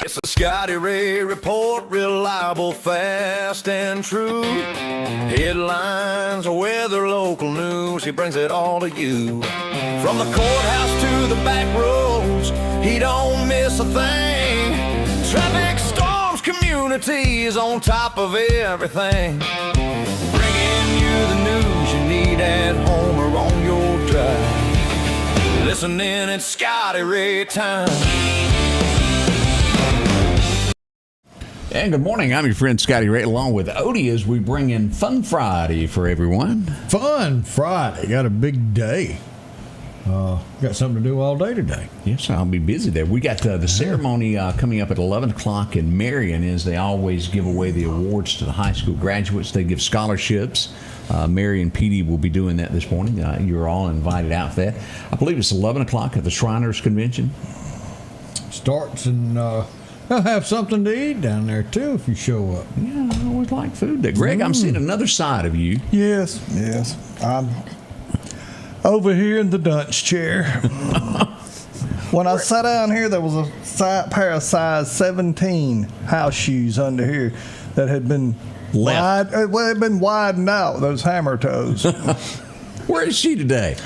It's a Scotty Ray Report, reliable, fast, and true. Headlines, weather, local news, he brings it all to you. From the courthouse to the back roads, he don't miss a thing. Traffic storms, communities on top of everything. Bringing you the news you need at home or on your drive. Listen in, it's Scotty Ray time. And good morning. I'm your friend Scotty Ray, along with Odie, as we bring in Fun Friday for everyone. Fun Friday. Got a big day. Got something to do all day today. Yes, I'll be busy there. We got the ceremony coming up at 11 o'clock in Marion, as they always give away the awards to the high school graduates. They give scholarships. Marion PD will be doing that this morning. You're all invited out for that. I believe it's 11 o'clock at the Shriners Convention. Starts and they'll have something to eat down there, too, if you show up. Yeah, I always like food there. Greg, I'm seeing another side of you. Yes. I'm over here in the dunce chair. When I sat down here, there was a pair of size 17 house shoes under here that had been Left. it had been widened out, those hammer toes. Where is she today?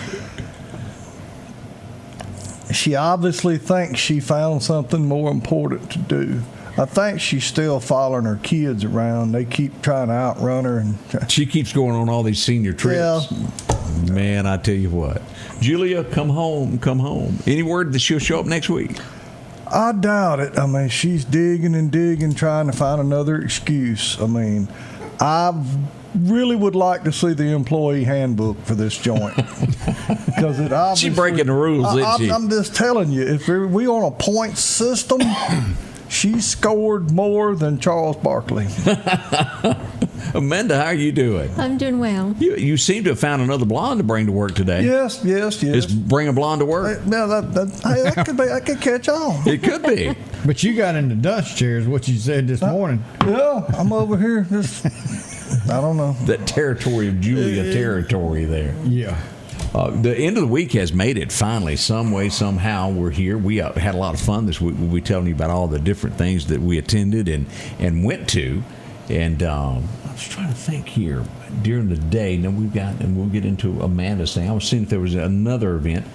She obviously thinks she found something more important to do. I think she's still following her kids around. They keep trying to outrun her. And She keeps going on all these senior trips. Yeah. Man, I tell you what. Julia, come home, come home. Any word that she'll show up next week? I doubt it. I mean, she's digging and digging, trying to find another excuse. I mean, I really would like to see the employee handbook for this joint, because it obviously, She breaking the rules, isn't she? I'm just telling you, if we on a point system, she scored more than Charles Barkley. Amanda, how are you doing? I'm doing well. You seem to have found another blonde to bring to work today. Yes. Just bring a blonde to work? Now that could catch on. It could be. But you got in the dunce chair, is what you said this morning. Yeah, I'm over here. I don't know. That territory of Julia territory there. Yeah. The end of the week has made it finally. Some way, somehow, we're here. We had a lot of fun this week. We'll be telling you about all the different things that we attended and went to. And I was trying to think here during the day. Now and we'll get into Amanda's thing. I was seeing if there was another event.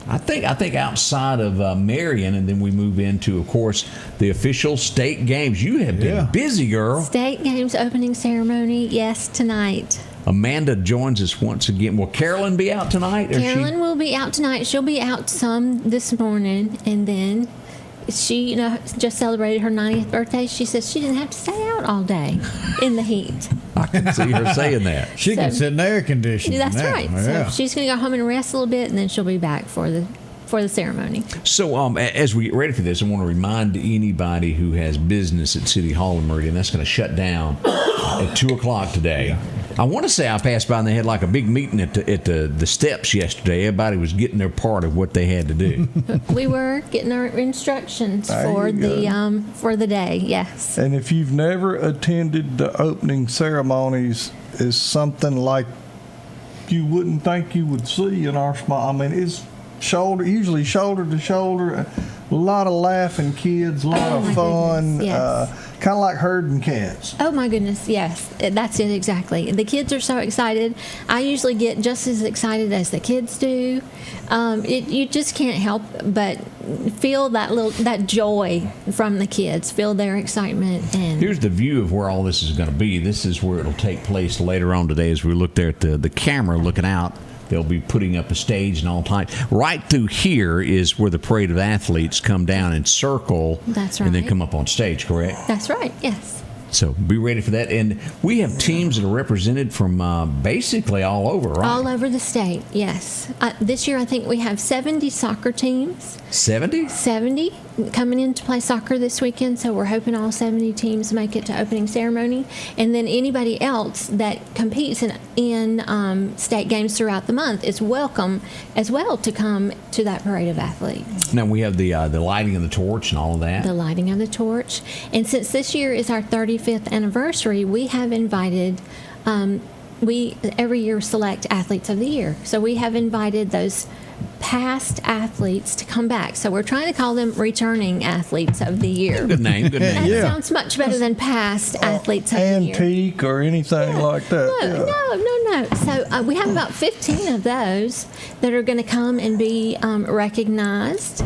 I think outside of Marion, and then we move into, of course, the official state games. You have been busy, girl. State games opening ceremony, yes, tonight. Amanda joins us once again. Will Carolyn be out tonight? Carolyn will be out tonight. She'll be out some this morning, and then she, just celebrated her 90th birthday. She says she didn't have to stay out all day in the heat. I can see her saying that. She can sit in air conditioning. That's right. Yeah. So she's going to go home and rest a little bit, and then she'll be back for the ceremony. So as we get ready for this, I want to remind anybody who has business at City Hall in Meridian, that's going to shut down at 2 o'clock today. Yeah. I want to say I passed by and they had like a big meeting at the steps yesterday. Everybody was getting their part of what they had to do. We were getting our instructions for the day. Yes. And if you've never attended the opening ceremonies, it's something like you wouldn't think you would see in our small. I mean, it's usually shoulder to shoulder. A lot of laughing kids, a lot of fun. Yes. Kind of like herding cats. Oh my goodness, yes, that's it exactly. The kids are so excited. I usually get just as excited as the kids do. You just can't help but feel that joy from the kids. Feel their excitement. And here's the view of where all this is going to be. This is where it'll take place later on today. As we look there at the camera looking out, they'll be putting up a stage and all type. Right through here is where the parade of athletes come down and circle. That's right. And then come up on stage, correct? That's right, yes. So be ready for that. And we have teams that are represented from basically all over, right? All over the state, yes. This year I think we have 70 soccer teams. 70? 70 coming in to play soccer this weekend, so we're hoping all 70 teams make it to opening ceremony. And then anybody else that competes in state games throughout the month is welcome as well to come to that parade of athletes. Now we have the lighting of the torch and all of that. The lighting of the torch. And since this year is our 35th anniversary, we have invited we every year select athletes of the year. So we have invited those past athletes to come back. So we're trying to call them returning athletes of the year. Good name. Good name. That sounds much better than past athletes of the year. Antique or anything like that. No. So we have about 15 of those that are going to come and be recognized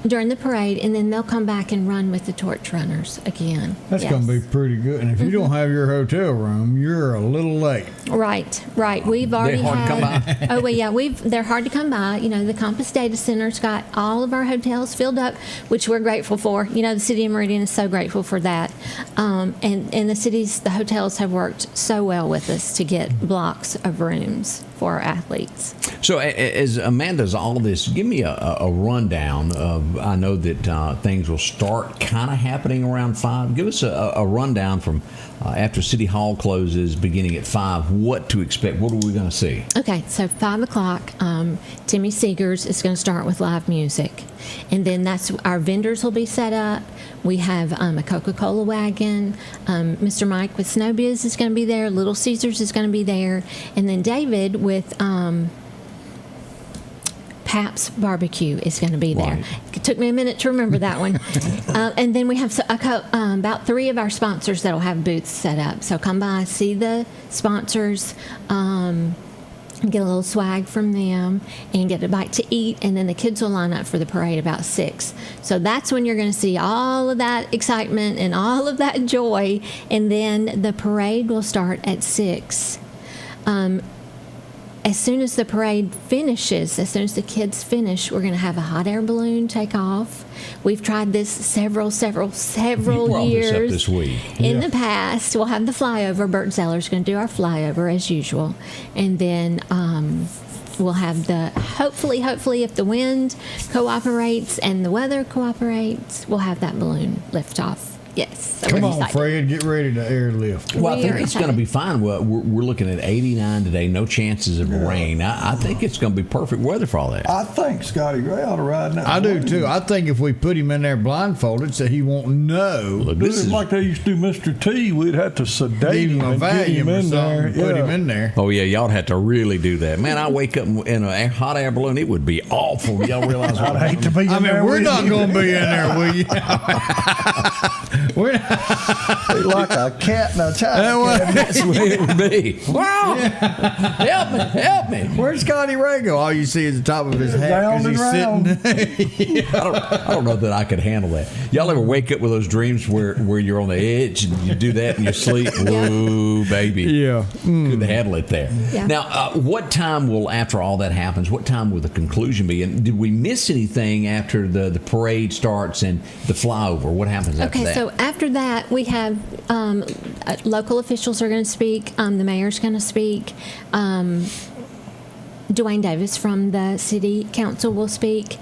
during the parade, and then they'll come back and run with the torch runners again. That's going to be pretty good. And if you don't have your hotel room, you're a little late. Right. We've already They're hard to come by. Oh well, yeah. They're hard to come by. You know, the Compass Data Center's got all of our hotels filled up, which we're grateful for. You know, the city of Meridian is so grateful for that. And the hotels have worked so well with us to get blocks of rooms for our athletes. So as Amanda's all this, give me a rundown of, I know that things will start kind of happening around 5. Give us a rundown from after City Hall closes, beginning at 5, what to expect. What are we going to see? Okay, so 5 o'clock, Timmy Seegers is going to start with live music. And then our vendors will be set up. We have a Coca-Cola wagon. Mr. Mike with Snowbiz is going to be there. Little Caesars is going to be there. And then David with Pap's Barbecue is going to be there. Right. It took me a minute to remember that one. And then we have about 3 of our sponsors that will have booths set up. So come by, see the sponsors, get a little swag from them, and get a bite to eat. And then the kids will line up for the parade about 6. So that's when you're going to see all of that excitement and all of that joy. And then the parade will start at 6. As soon as the parade finishes, as soon as the kids finish, we're going to have a hot air balloon take off. We've tried this several You brought years. this up this week. In the past, we'll have the flyover. Bert Zeller's going to do our flyover as usual. And then we'll have hopefully, if the wind cooperates and the weather cooperates, we'll have that balloon lift off. Yes. So Come we're on, excited. Fred, get ready to airlift. Well, I We think are it's going to excited. be fine. We're looking at 89 today, no chances of rain. I think it's going to be perfect weather for all that. I think Scotty Ray ought to ride that. I do balloon. too. I think if we put him in there blindfolded so he won't know, Look, This this is is like they used to do Mr. T. We'd have to sedate give him him a and get volume him or in there. something, put him in there. Oh, yeah, y'all have to really do that. Man, I wake up in a hot air balloon, it would be awful. Y'all realize what I'd hate to be in I there mean, we're with not you. going to be in there, will you? We're not. Be like a cat in a china Well, cabinet. That's the way it would be. Wow! Help me! Where's Scotty Ray go? All you see is the top of his hat Round because and he's sitting. I don't know that I could handle that. Y'all ever wake up with those dreams where you're on the edge and you do that and you sleep? Whoa, baby. Yeah. Couldn't handle it there. Yeah. Now, what time will, after all that happens, what time will the conclusion be? And did we miss anything after the parade starts and the flyover? What happens after Okay, that? so after that, we have local officials are going to speak. The mayor's going to speak. Dwayne Davis from the city council will speak.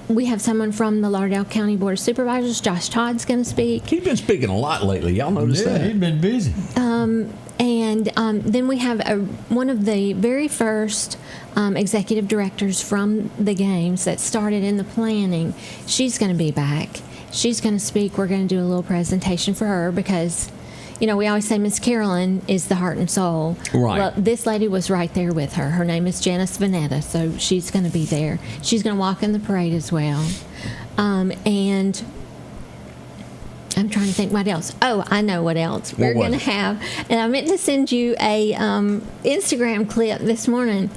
We have someone from the Lauderdale County Board of Supervisors. Josh Todd's going to speak. He's been speaking a lot lately. Y'all notice Yeah, that? he's been busy. And then we have one of the very first executive directors from the games that started in the planning. She's going to be back. She's going to speak. We're going to do a little presentation for her because, you know, we always say Miss Carolyn is the heart and soul. Right. Well, this lady was right there with her. Her name is Janice Vanetta, so she's going to be there. She's going to walk in the parade as well. And I'm trying to think what else. Oh, I know what else. What We're was going to it? have, and I meant to send you a Instagram clip this morning.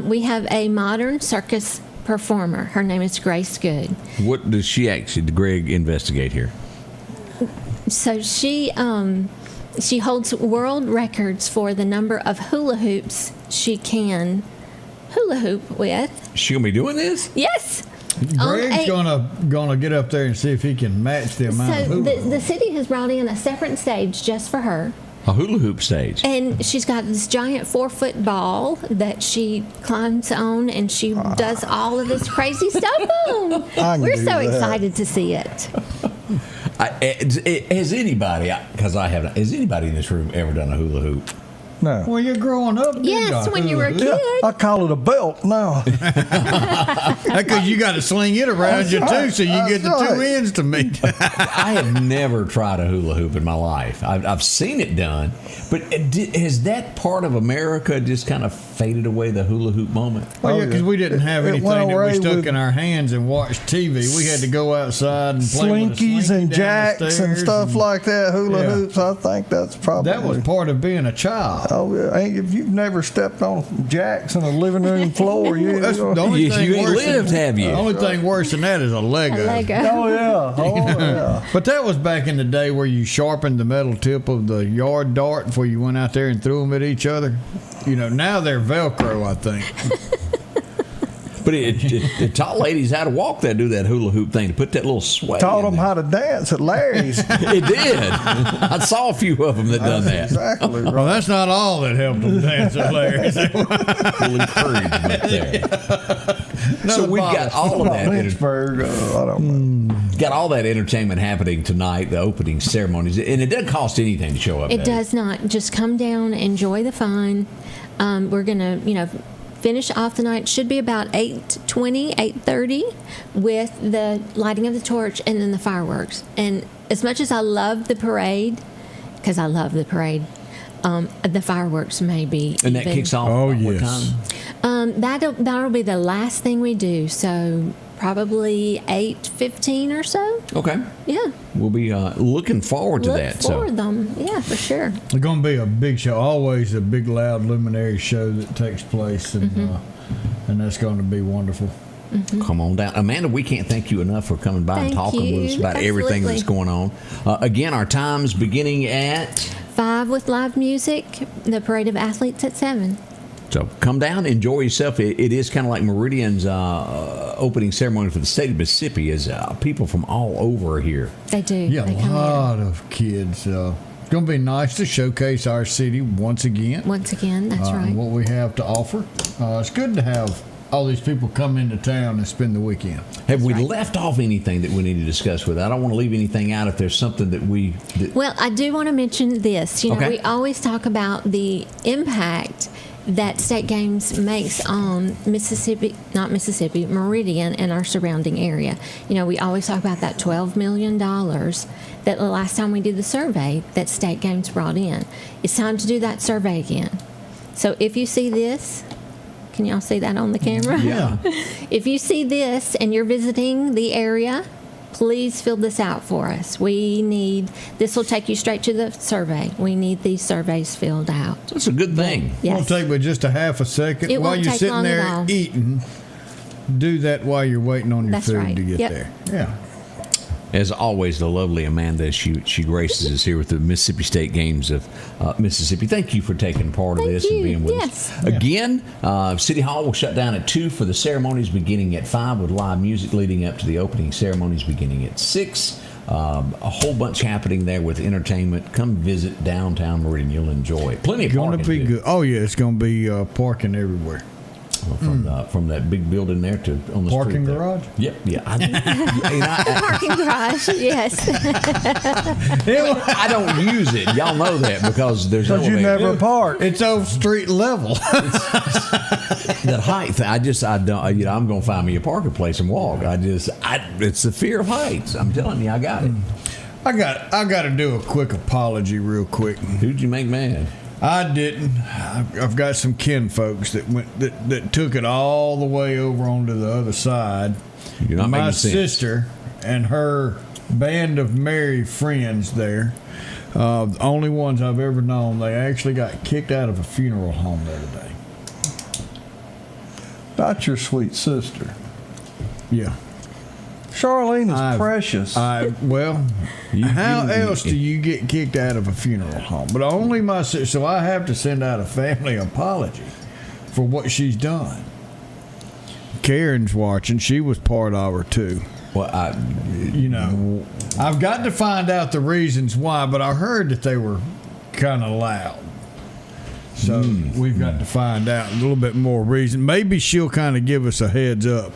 We have a modern circus performer. Her name is Grace Good. What does she actually, did Greg investigate here? So she holds world records for the number of hula hoops she can hula hoop with. She going to be doing this? Yes. Greg's gonna get up there and see if he can match the amount of So hula. the city has brought in a separate stage just for her. A hula hoop stage. And she's got this giant 4-foot ball that she climbs on, and she does all of this crazy stuff on. I can We're do so that. excited to see it. Has anybody, because I haven't, has anybody in this room ever done a hula hoop? No. Well, you're growing up. Yes, when you were a kid. Yeah, I call it a belt now. Because you got to sling it around you too, so you get the two ends to meet. I have never tried a hula hoop in my life. I've seen it done, but has that part of America just kind of faded away, the hula hoop moment? Well, yeah, because we didn't have It anything went that we away stuck with in our hands and watched TV. We had to go outside and play with a Slinkies slinky and down the jacks and stairs stuff like that, hula Yeah. hoops. I think that's probably. That was part of being a child. Oh, yeah. If you've never stepped on jacks on a living room floor, That's the only You thing ain't worse lived, than, have you? The only thing worse than that is a Lego. A Lego. Oh, yeah. Oh, yeah. But that was back in the day where you sharpened the metal tip of the yard dart before you went out there and threw them at each other. You know, now they're Velcro, I think. But it taught ladies how to walk do that hula hoop thing, to put that little sway. Taught in them there. how to dance at Larry's. It did. I saw a few of them that done that. Exactly. Well, that's not all that helped them dance at Larry's. Full encouragement there. So we've got all of that. Lynchburg, I don't know. Got all that entertainment happening tonight, the opening ceremonies, and it doesn't cost anything to show up. It does not. Just come down, enjoy the fun. We're gonna, finish off the night. Should be about 8:20, 8:30, with the lighting of the torch and then the fireworks. And as much as I love the parade, because I love the parade, the fireworks may be. And that even- kicks off. Oh, what yes. time? That'll be the last thing we do. So probably 8:15 or so. Okay. Yeah. We'll be looking forward to Look that. for So them. Yeah, for sure. It's going to be a big show. Always a big, loud luminary show that takes place, and that's going to be wonderful. come on down. Amanda, we can't thank you enough for coming by and Thank talking with us you. about everything Absolutely. that's going on. Again, our time's beginning at... 5 with live music. The Parade of Athletes at 7. So come down, enjoy yourself. It is kind of like Meridian's opening ceremony for the state of Mississippi, as people from all over are here. They do. Yeah, They a come lot of kids. It's going to be nice to showcase our city once again. in. Once again, that's right. What we have to offer. It's good to have all these people come into town and spend the weekend. Have we right. left off anything that we need to discuss with? I don't want to leave anything out if there's something that we... Well, I do want to mention this. Okay. We always talk about the impact that State Games makes on Meridian and our surrounding area. We always talk about that $12 million that the last time we did the survey that State Games brought in. It's time to do that survey again. So if you see this, can y'all see that on the camera? Yeah. If you see this and you're visiting the area, please fill this out for us. This will take you straight to the survey. We need these surveys filled out. That's a good thing. Yes. Won't take but just a half a second. It while won't you're take sitting long at there all. eating, do that while you're waiting on your That's food right. to get Yep. there. Yeah. As always, the lovely Amanda, she graces us here with the Mississippi State Games of Mississippi. Thank you for taking part of Thank this and you. being with Yes. us. Again, City Hall will shut down at 2 for the ceremonies beginning at 5 with live music leading up to the opening ceremonies beginning at 6. A whole bunch happening there with entertainment. Come visit downtown Meridian. You'll enjoy it. Plenty of Going to parking, be too. good. Oh, yeah, it's going to be parking everywhere. From that big building there to on the Parking street there. garage? Yep. Yeah. I Parking garage, yes. I don't use it. Y'all know that because there's Because you elevator. never park. It's off street level. That height thing, I don't. I'm gonna find me a parking place and walk. It's the fear of heights. I'm telling you, I got it. I got to do a quick apology real quick. Who'd you make mad? I didn't. I've got some kin folks that took it all the way over onto the other side. You're not My making sense. sister and her band of merry friends there, the only ones I've ever known, they actually got kicked out of a funeral home the other day. Not your sweet sister. Yeah. Charlene is I've- precious. Well, how else do you get kicked out of a funeral home? But only my sister. So I have to send out a family apology for what she's done. Karen's watching. She was part of her too. Well, I've got to find out the reasons why, but I heard that they were kind of loud. So we've got to find out a little bit more reason. Maybe she'll kind of give us a heads up.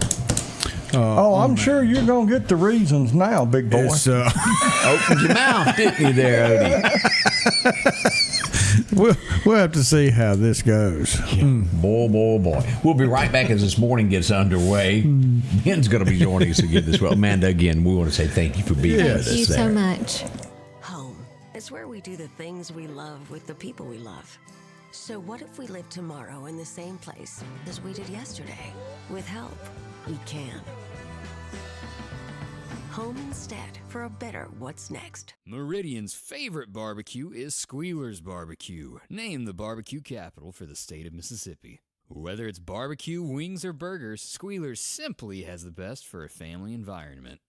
I'm sure you're going to get the reasons now, big boy. It's, opened your mouth, didn't you, there, Odie? We'll have to see how this goes. Boy, boy, boy. We'll be right back as this morning gets underway. Ben's going to be joining us again this well. Amanda, again, we want to say thank you for being with us. Thank you there. so much. Home is where we do the things we love with the people we love. So what if we live tomorrow in the same place as we did yesterday? With help, we can. Home instead for a better what's next. Meridian's favorite barbecue is Squealer's Barbecue, named the barbecue capital for the state of Mississippi. Whether it's barbecue, wings, or burgers, Squealer's simply has the best for a family environment.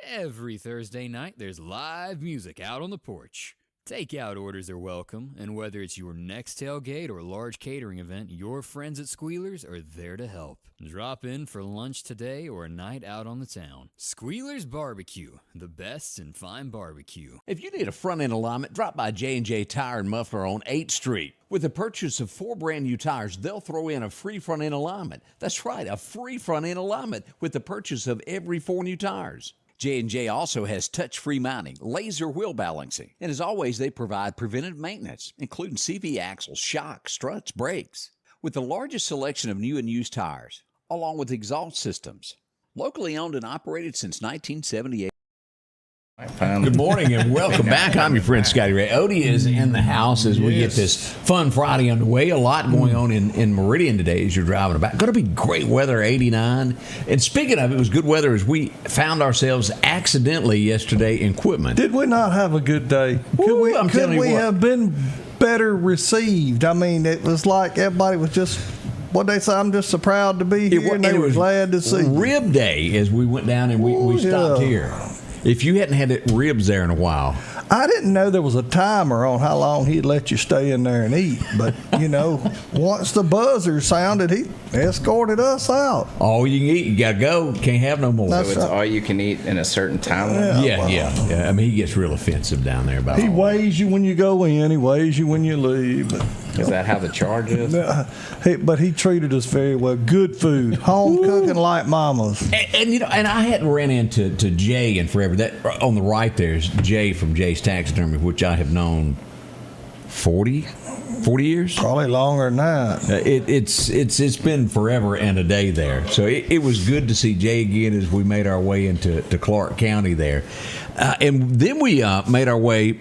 Every Thursday night, there's live music out on the porch. Takeout orders are welcome, and whether it's your next tailgate or large catering event, your friends at Squealer's are there to help. Drop in for lunch today or a night out on the town. Squealer's Barbecue, the best in fine barbecue. If you need a front end alignment, drop by J&J Tire and Muffler on 8th Street. With the purchase of 4 brand new tires, they'll throw in a free front end alignment. That's right, a free front end alignment with the purchase of every 4 new tires. J&J also has touch-free mounting, laser wheel balancing, and as always, they provide preventive maintenance, including CV axles, shocks, struts, brakes. With the largest selection of new and used tires, along with exhaust systems. Locally owned and operated since 1978. Good morning and welcome back. I'm your friend Scotty Ray. Odie is in the house as we get this fun Friday underway. A lot going on in Meridian today as you're driving about. Going to be great weather, 89. And speaking of, it was good weather as we found ourselves accidentally yesterday in Quitman. Did we not have a good day? Could we have been better received? I mean, it was like everybody was just, what they say, I'm just so proud to be here, and they were glad to see. Rib day as we went down and we stopped here. If you hadn't had ribs there in a while. I didn't know there was a timer on how long he'd let you stay in there and eat. But, once the buzzer sounded, he escorted us out. All you can eat, you got to go. Can't have no more. So it's all you can eat in a certain time limit? Yeah. I mean, he gets real offensive down there about He weighs you when you go in. He weighs you when you leave. Is that how the charge is? But he treated us very well. Good food. Home cooking like mamas. And I hadn't ran into Jay in forever. That on the right there's Jay from Jay's Taxidermy, which I have known 40 years. Probably longer than that. It's been forever and a day there. So it was good to see Jay again as we made our way into Clark County there. And then we made our way.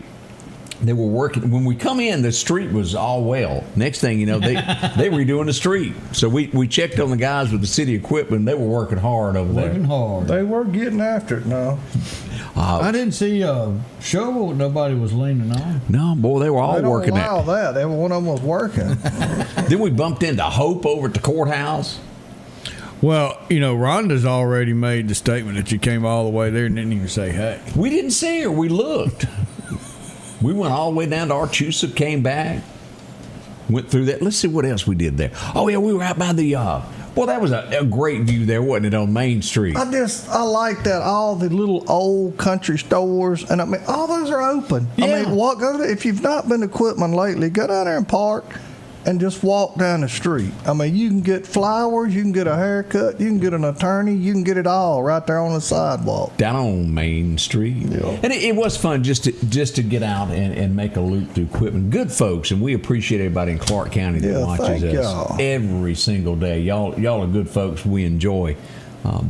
They were working. When we come in, the street was all well. Next thing you know, they were redoing the street. So we checked on the guys with the city equipment. They were working hard over there. Working hard. They were getting after it now. I didn't see a shovel nobody was leaning on. No, boy, they were all working that. Wow, that. Every one of them was working. Then we bumped into Hope over at the courthouse. Well, Rhonda's already made the statement that you came all the way there and didn't even say hey. We didn't see her. We looked. We went all the way down to Archusa, came back, went through that. Let's see what else we did there. Oh, yeah, we were out by the, well, that was a great view there, wasn't it, on Main Street? I like that, all the little old country stores, and I mean, all those are open. Yeah. I mean, if you've not been to Quitman lately, go down there and park and just walk down the street. I mean, you can get flowers, you can get a haircut, you can get an attorney, you can get it all right there on the sidewalk. Down on Main Street. Yeah. And it was fun just to get out and make a loop through Quitman. Good folks, and we appreciate everybody in Clark County that watches us every single day. Y'all are good folks. We enjoy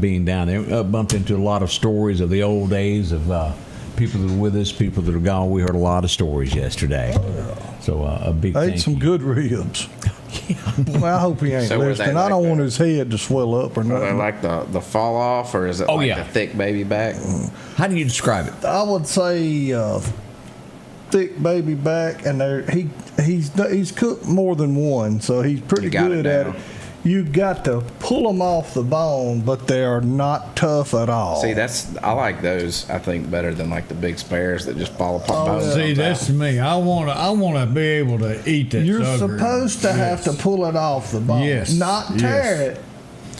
being down there. Bumped into a lot of stories of the old days of people that are with us, people that are gone. We heard a lot of stories yesterday. So a big thank you. Ate some good ribs. Well, I hope he ain't listening. I don't want his head to swell up or nothing. Are they like the fall off, or is it the thick baby back? How do you describe it? I would say thick baby back, and he's cooked more than one, so he's pretty good at it. You got to pull them off the bone, but they are not tough at all. See, I like those. I think better than like the big spares that just fall apart. See, that's me. I want to be able to eat that. You're supposed to have to pull it off the bone. Yes. Not tear it.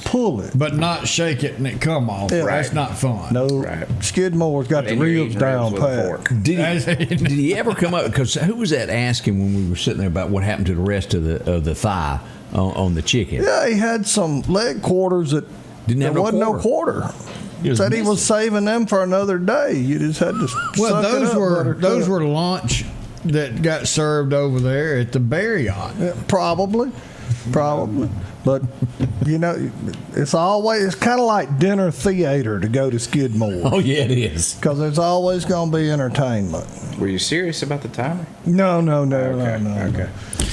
Pull it, but not shake it and it come off. Yeah. That's not fun. No, Skidmore's got the ribs down pat. Did he ever come up? Because who was that asking when we were sitting there about what happened to the rest of the thigh on the chicken? Yeah, he had some leg quarters that wasn't no quarter. Said he was saving them for another day. You just had to. Well, those were lunch. that got served over there at the Bear Yacht. Probably. But, it's kind of like dinner theater to go to Skidmore. Oh, yeah, it is. Because there's always going to be entertainment. Were you serious about the timer? No. Okay.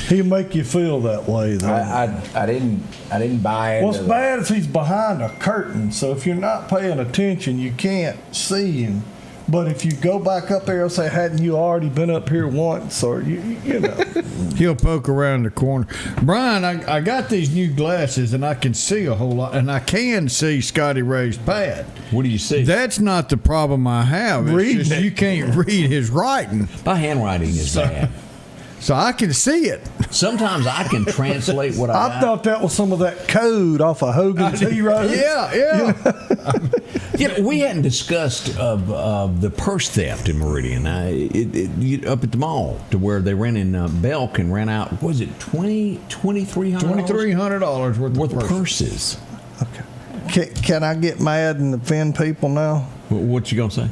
He'll make you feel that way, though. I didn't buy it. What's bad is he's behind a curtain, so if you're not paying attention, you can't see him. But if you go back up there and say, hadn't you already been up here once? Or, you know. He'll poke around the corner. Brian, I got these new glasses, and I can see a whole lot. And I can see Scotty Ray's pad. What do you see? That's not the problem I have. It's just you can't read his writing. My handwriting is bad. So I can see it. Sometimes I can translate what I thought that was some of that code off of Hogan's Heroes. Yeah. We hadn't discussed of the purse theft in Meridian. Up at the mall, to where they ran in Belk and ran out. Was it $2,300? $2,300 worth of purses. Okay. Can I get mad and offend people now? What you gonna say?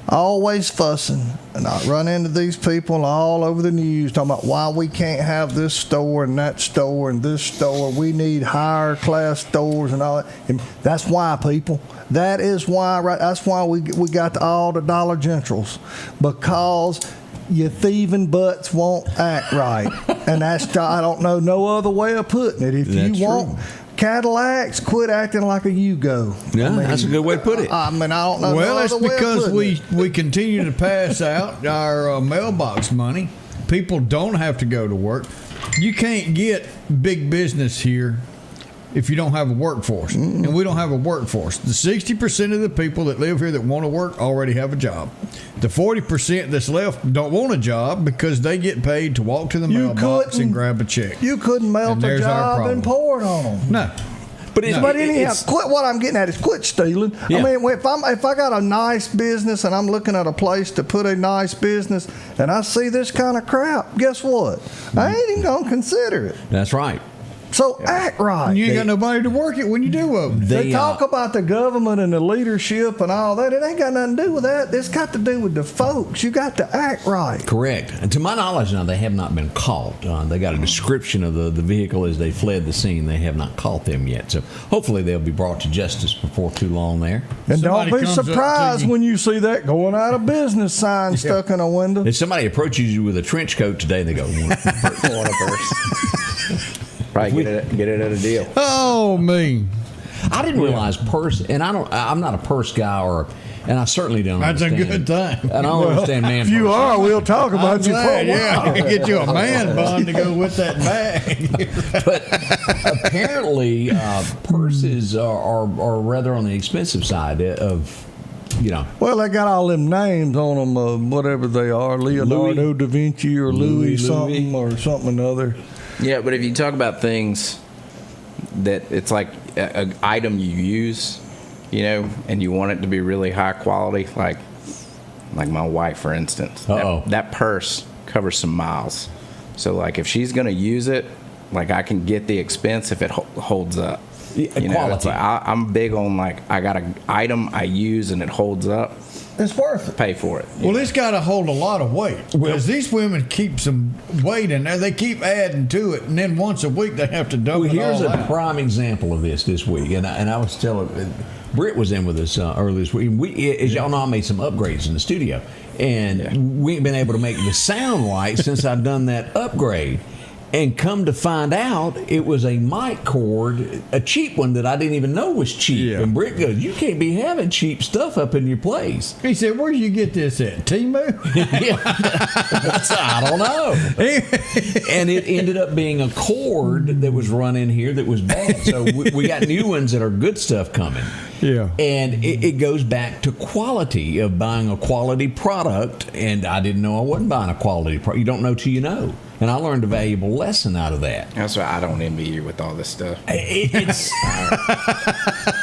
Always fussing, and I run into these people all over the news talking about why we can't have this store and that store and this store. We need higher class stores and all that. And that's why, people. That is why. Right? That's why we got all the Dollar Generals, because your thieving butts won't act right, and that's I don't know no other way of putting it. If that's you want. True. Cadillacs, quit acting like a Yugo. Yeah, that's a good way to put it. I don't know. Well, that's because we we continue to pass out our mailbox money. People don't have to go to work. You can't get big business here if you don't have a workforce. And we don't have a workforce. The 60% of the people that live here that want to work already have a job. The 40% that's left don't want a job because they get paid to walk to the mailbox and grab a check. You couldn't melt a job and pour it on them. No. But anyhow, what I'm getting at is quit stealing. Yeah. I mean, if I got a nice business and I'm looking at a place to put a nice business and I see this kind of crap, guess what? I ain't even going to consider it. That's right. So act right. You ain't got nobody to work it when you do open. They talk about the government and the leadership and all that. It ain't got nothing to do with that. It's got to do with the folks. You got to act right. Correct. And to my knowledge now, they have not been caught. They got a description of the vehicle as they fled the scene. They have not caught them yet. So hopefully they'll be brought to justice before too long there. And don't be surprised when you see that going out of business sign stuck in a window. If somebody approaches you with a trench coat today, they go, want a purse. Probably get it at a deal. Oh, me. I didn't realize purse, and I'm not a purse guy, and I certainly don't That's understand. a good thing. I don't understand man. If you are, we'll talk about you for a while. Yeah, get you a man bun to go with that bag. But apparently, purses are rather on the expensive side of, Well, they got all them names on them, whatever they are, Leonardo da Vinci or Louis something or something other. Yeah, but if you talk about things that it's like an item you use, and you want it to be really high quality, like my wife, for instance. That purse covers some miles. So, like, if she's going to use it, like, I can get the expense if it holds up. Quality. I'm big on, like, I got an item I use and it holds up. It's worth it. Pay for it. Well, it's got to hold a lot of weight. Because these women keep some weight in there. They keep adding to it. And then once a week, they have to dump it all here's a out. prime example of this week. And I was telling, Britt was in with us earlier this week. As y'all know, I made some upgrades in the studio. And we ain't been able to make the sound right since I've done that upgrade. And come to find out, it was a mic cord, a cheap one that I didn't even know was cheap. Yeah. And Britt goes, "You can't be having cheap stuff up in your place." He said, "Where'd you get this at? Temu?" I don't know. And it ended up being a cord that was run in here that was bad. So we got new ones that are good stuff coming. Yeah. And it goes back to quality of buying a quality product. And I didn't know I wasn't buying a quality product. You don't know till you know. And I learned a valuable lesson out of that. That's why I don't envy you with all this stuff. It's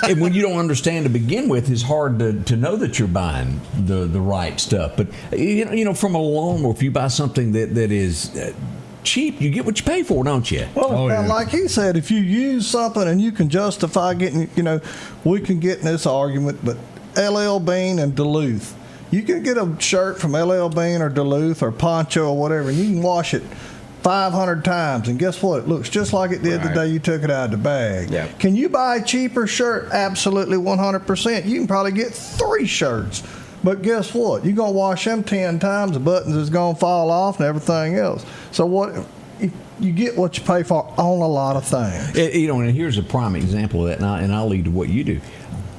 and when you don't understand to begin with, it's hard to know that you're buying the right stuff. But from a lawnmower, if you buy something that is cheap, you get what you pay for, don't you? Well, like he said, if you use something and you can justify getting, we can get in this argument, but LL Bean and Duluth. You can get a shirt from LL Bean or Duluth or Poncho or whatever, and you can wash it 500 times, and guess what? It looks just like it did the day you took it out of the bag. Yeah. Can you buy a cheaper shirt? Absolutely, 100%. You can probably get 3 shirts. But guess what? You're going to wash them 10 times, the buttons is going to fall off and everything else. So what? You get what you pay for on a lot of things. And here's a prime example of that, and I'll lead to what you do.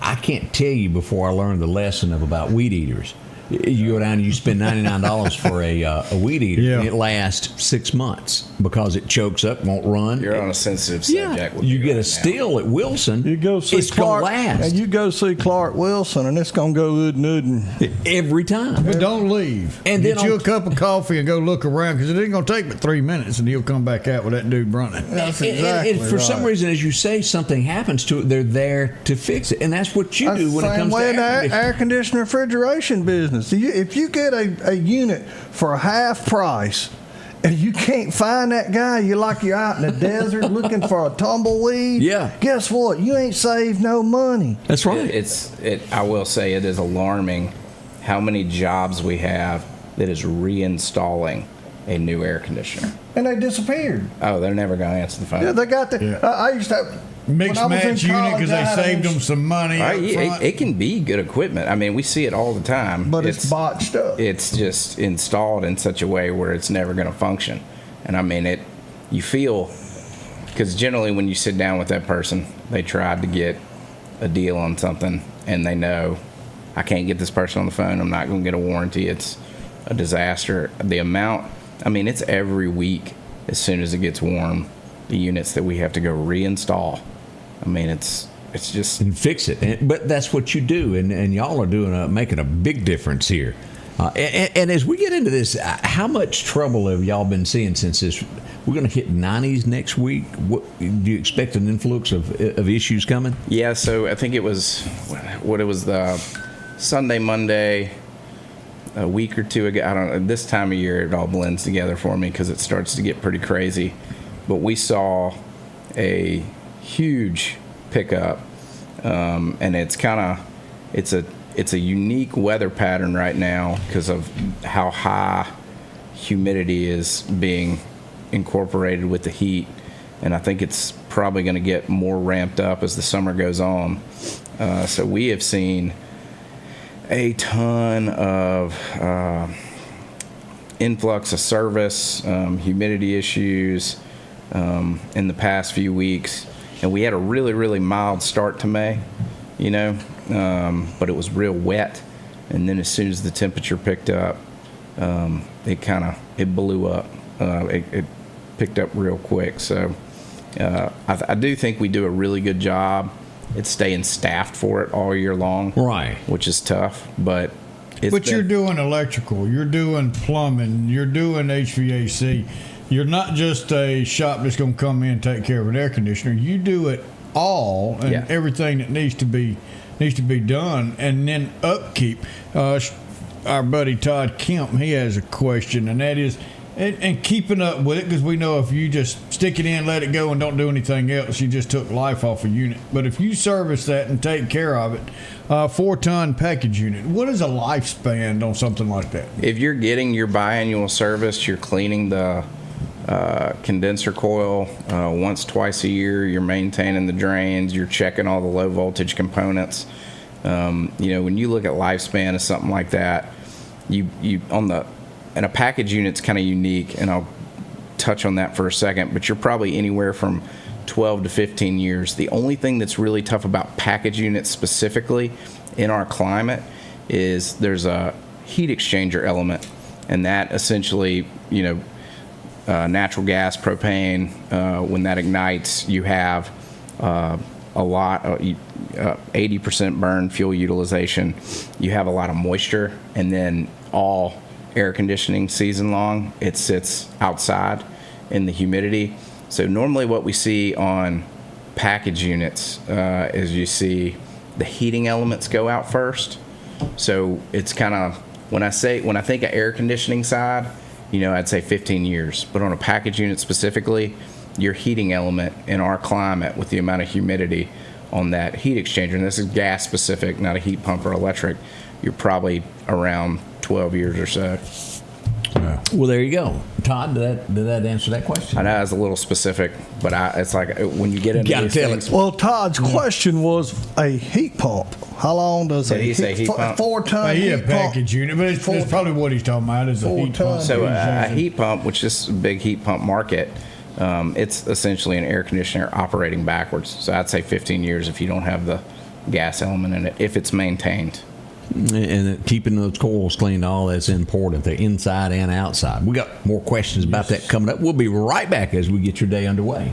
I can't tell you before I learned the lesson about weed eaters. You go down and you spend $99 for a weed eater, and it lasts 6 months because it chokes up, won't run. You're on a sensitive subject. With You me get a right steel at Wilson, You go see it's Clark, going to last. and you go see Clark Wilson, and it's going to go and every time. But don't leave. And get then you on- a cup of coffee and go look around, because it ain't going to take but 3 minutes, and he'll come back out with that dude running. That's And exactly for some right. reason, as you say, something happens to it, they're there to fix it. And that's what you do when it comes to in the air air conditioner refrigeration business. If you get a unit for half price and you can't find that guy, you're out in the desert looking for a tumbleweed. Yeah. Guess what? You ain't saved no money. That's right. I will say it is alarming how many jobs we have that is reinstalling a new air conditioner. And they disappeared. Oh, they're never going to answer the phone. Yeah, they got the. Yeah. I used to have. Mixed when I was in match unit, college, because I they had a saved them some money up front. It can be good equipment. I mean, we see it all the time. But it's botched up. It's just installed in such a way where it's never going to function. And I mean, you feel, because generally when you sit down with that person, they tried to get a deal on something and they know, I can't get this person on the phone. I'm not going to get a warranty. It's a disaster. The amount, I mean, it's every week as soon as it gets warm, the units that we have to go reinstall. I mean, it's just and fix it. But that's what you do, and y'all are making a big difference here. And as we get into this, how much trouble have y'all been seeing since this? We're going to hit 90s next week. What, do you expect an influx of issues coming? Yeah, so I think it was the Sunday, Monday, a week or two ago. I don't know. This time of year, it all blends together for me because it starts to get pretty crazy. But we saw a huge pickup, and it's a unique weather pattern right now because of how high humidity is being incorporated with the heat, and I think it's probably going to get more ramped up as the summer goes on. So we have seen a ton of influx of service, humidity issues in the past few weeks. And we had a really, really mild start to May, but it was real wet. And then as soon as the temperature picked up, it blew up. It picked up real quick. So I do think we do a really good job at staying staffed for it all year long. Right. Which is tough, but You're doing electrical, you're doing plumbing, you're doing HVAC. You're not just a shop that's going to come in and take care of an air conditioner. You do it all and everything that needs to be done, and then upkeep. Our buddy Todd Kemp, he has a question, and that is, and keeping up with it, because we know if you just stick it in, let it go, and don't do anything else, you just took life off a unit. But if you service that and take care of it, 4-ton package unit, what is a lifespan on something like that? If you're getting your biannual service, you're cleaning the condenser coil once, twice a year. You're maintaining the drains. You're checking all the low voltage components. When you look at lifespan of something like that, and a package unit's kind of unique, and I'll touch on that for a second. But you're probably anywhere from 12 to 15 years. The only thing that's really tough about package units specifically in our climate is there's a heat exchanger element, and that essentially, natural gas, propane, when that ignites, you have a lot of 80% burn fuel utilization. You have a lot of moisture, and then all air conditioning season long, it sits outside in the humidity. So normally what we see on package units is you see the heating elements go out first. So it's kind of, when I think of air conditioning side, I'd say 15 years. But on a package unit specifically, your heating element in our climate with the amount of humidity on that heat exchanger, and this is gas specific, not a heat pump or electric, you're probably around 12 years or so. Well, there you go. Todd, did that answer that question? I know it's a little specific, but it's like when you get into Gotta these tell things. Well, Todd's question was a heat pump. How long does Did he say heat pump? 4-ton Yeah, heat package pump? unit, but it's probably what he's talking about is a heat 4 pump. ton. So a heat pump, which is a big heat pump market, it's essentially an air conditioner operating backwards. So I'd say 15 years if you don't have the gas element in it, if it's maintained. And keeping those coils clean, all that's important. The inside and outside. We got more questions about that coming up. We'll be right back as we get your day underway.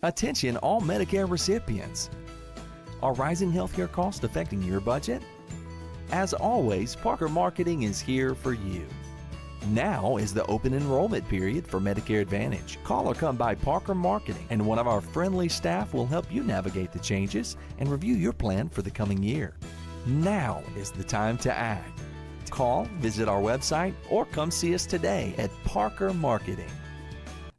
Attention all Medicare recipients. Are rising healthcare costs affecting your budget? As always, Parker Marketing is here for you. Now is the open enrollment period for Medicare Advantage. Call or come by Parker Marketing, and one of our friendly staff will help you navigate the changes and review your plan for the coming year. Now is the time to act. Call, visit our website, or come see us today at Parker Marketing.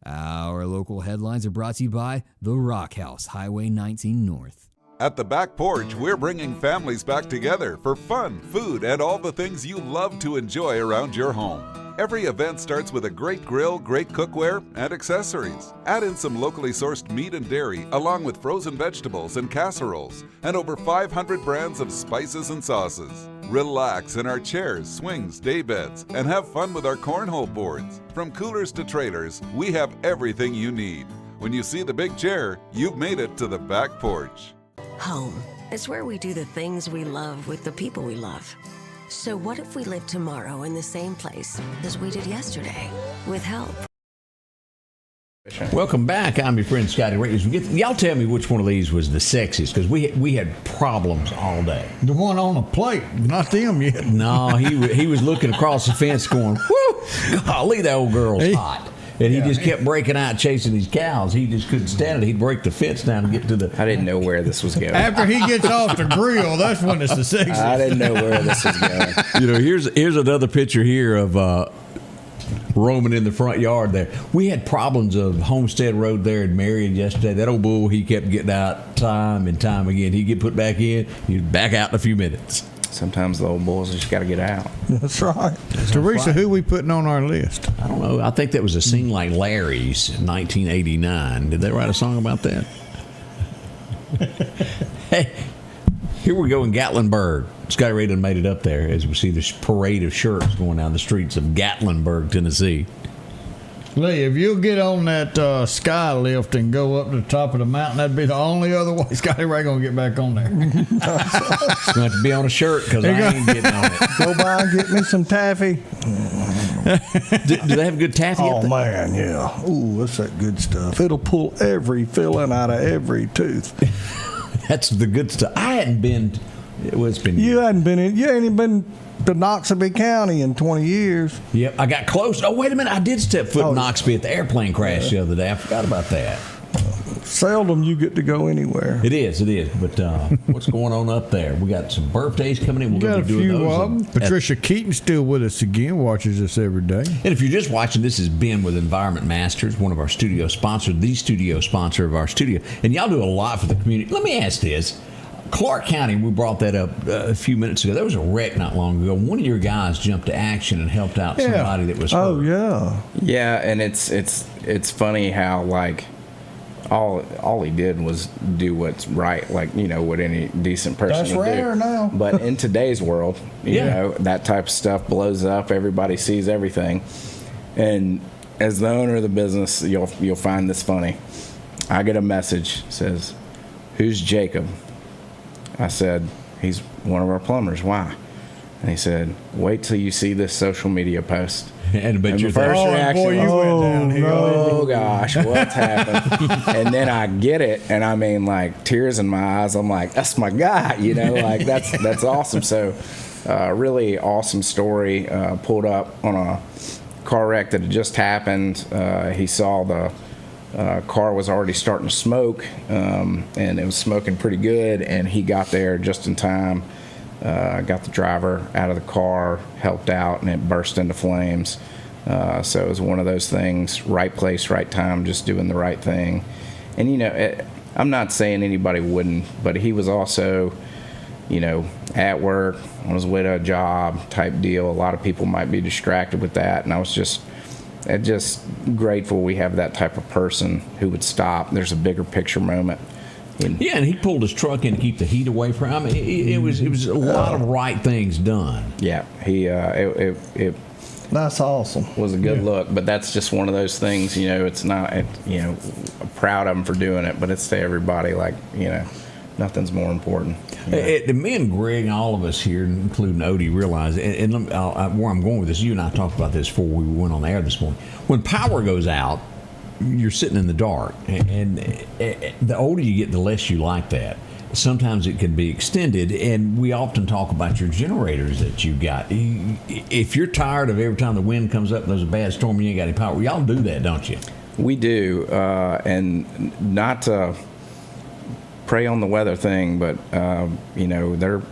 Our local headlines are brought to you by The Rock House, Highway 19 North. At the Back Porch, we're bringing families back together for fun, food, and all the things you love to enjoy around your home. Every event starts with a great grill, great cookware, and accessories. Add in some locally sourced meat and dairy, along with frozen vegetables and casseroles, and over 500 brands of spices and sauces. Relax in our chairs, swings, day beds, and have fun with our cornhole boards. From coolers to trailers, we have everything you need. When you see the big chair, you've made it to the Back Porch. Home is where we do the things we love with the people we love. So what if we live tomorrow in the same place as we did yesterday, with help? Welcome back. I'm your friend Scotty Ray. Y'all tell me which one of these was the sexiest, because we had problems all day. The one on the plate, not them yet. No, he was looking across the fence going, whoo, golly, that old girl's hot. And he just kept breaking out chasing these cows. He just couldn't stand it. He'd break the fence down and get to the... I didn't know where this was going. After he gets off the grill, that's when it's the sexiest. I didn't know where this was going. You know, here's another picture here of roaming in the front yard there. We had problems of Homestead Road there in Marion yesterday. That old bull, he kept getting out time and time again. He'd get put back in. He'd back out in a few minutes. Sometimes the old bulls just got to get out. That's right. Teresa, who we putting on our list? I don't know. I think that was a scene like Larry's in 1989. Did they write a song about that? Hey, here we go in Gatlinburg. Scotty Ray done made it up there as we see this parade of shirts going down the streets of Gatlinburg, Tennessee. Lee, if you'll get on that sky lift and go up to the top of the mountain, that'd be the only other way Scotty Ray gonna get back on there. It's going to have to be on a shirt because I ain't getting on it. Go by and get me some taffy. Do they have good taffy up Oh, there? man, yeah. Ooh, that's that good stuff. It'll pull every filling out of every tooth. That's the good stuff. I hadn't been. Well, it's been. You ain't been to Noxubee County in 20 years. Yep, I got close. Oh, wait a minute. I did step foot in Oh. Noxubee at the airplane crash the other day. I forgot about that. Seldom you get to go anywhere. It is. But what's going on up there? We got some birthdays coming in. We're Got going a to be doing few those. of them. Patricia Keaton's still with us again, watches us every day. And if you're just watching, this is Ben with Environment Masters, one of our studio sponsors, the studio sponsor of our studio. And y'all do a lot for the community. Let me ask this. Clark County, we brought that up a few minutes ago. There was a wreck not long ago. One of your guys jumped to action and helped out somebody that was hurt. Oh, yeah. Yeah, and it's funny how like all he did was do what's right, like what any decent person That's would rare do. now. But in today's world, you know, that type of stuff blows up. Everybody sees everything, and as the owner of the business, you'll find this funny. I get a message says, "Who's Jacob?" I said, "He's one of our plumbers. Why?" And he said, "Wait till you see this social media post." And And the first reaction, boy, you went downhill. oh gosh, what's happened? And then I get it, and I mean, like tears in my eyes. I'm like, that's my guy, like that's awesome. So, really awesome story. Pulled up on a car wreck that had just happened. He saw the car was already starting to smoke, and it was smoking pretty good. And he got there just in time. Got the driver out of the car, helped out, and it burst into flames. So it was one of those things, right place, right time, just doing the right thing. And, I'm not saying anybody wouldn't, but he was also at work, on his way to a job type deal. A lot of people might be distracted with that, and I was just grateful we have that type of person who would stop. There's a bigger picture moment. And he pulled his truck in to keep the heat away from him. It was a lot of right things done. Yeah, it That's awesome. was a good look, but that's just one of those things. It's not. I'm proud of him for doing it, but it's to everybody. Nothing's more important. Me and Greg and all of us here, including Odie, realize, and where I'm going with this, you and I talked about this before we went on the air this morning. When power goes out, you're sitting in the dark, and the older you get, the less you like that. Sometimes it can be extended, and we often talk about your generators that you got. If you're tired of every time the wind comes up and there's a bad storm, you ain't got any power. Y'all do that, don't you? We do, and not to prey on the weather thing, but they're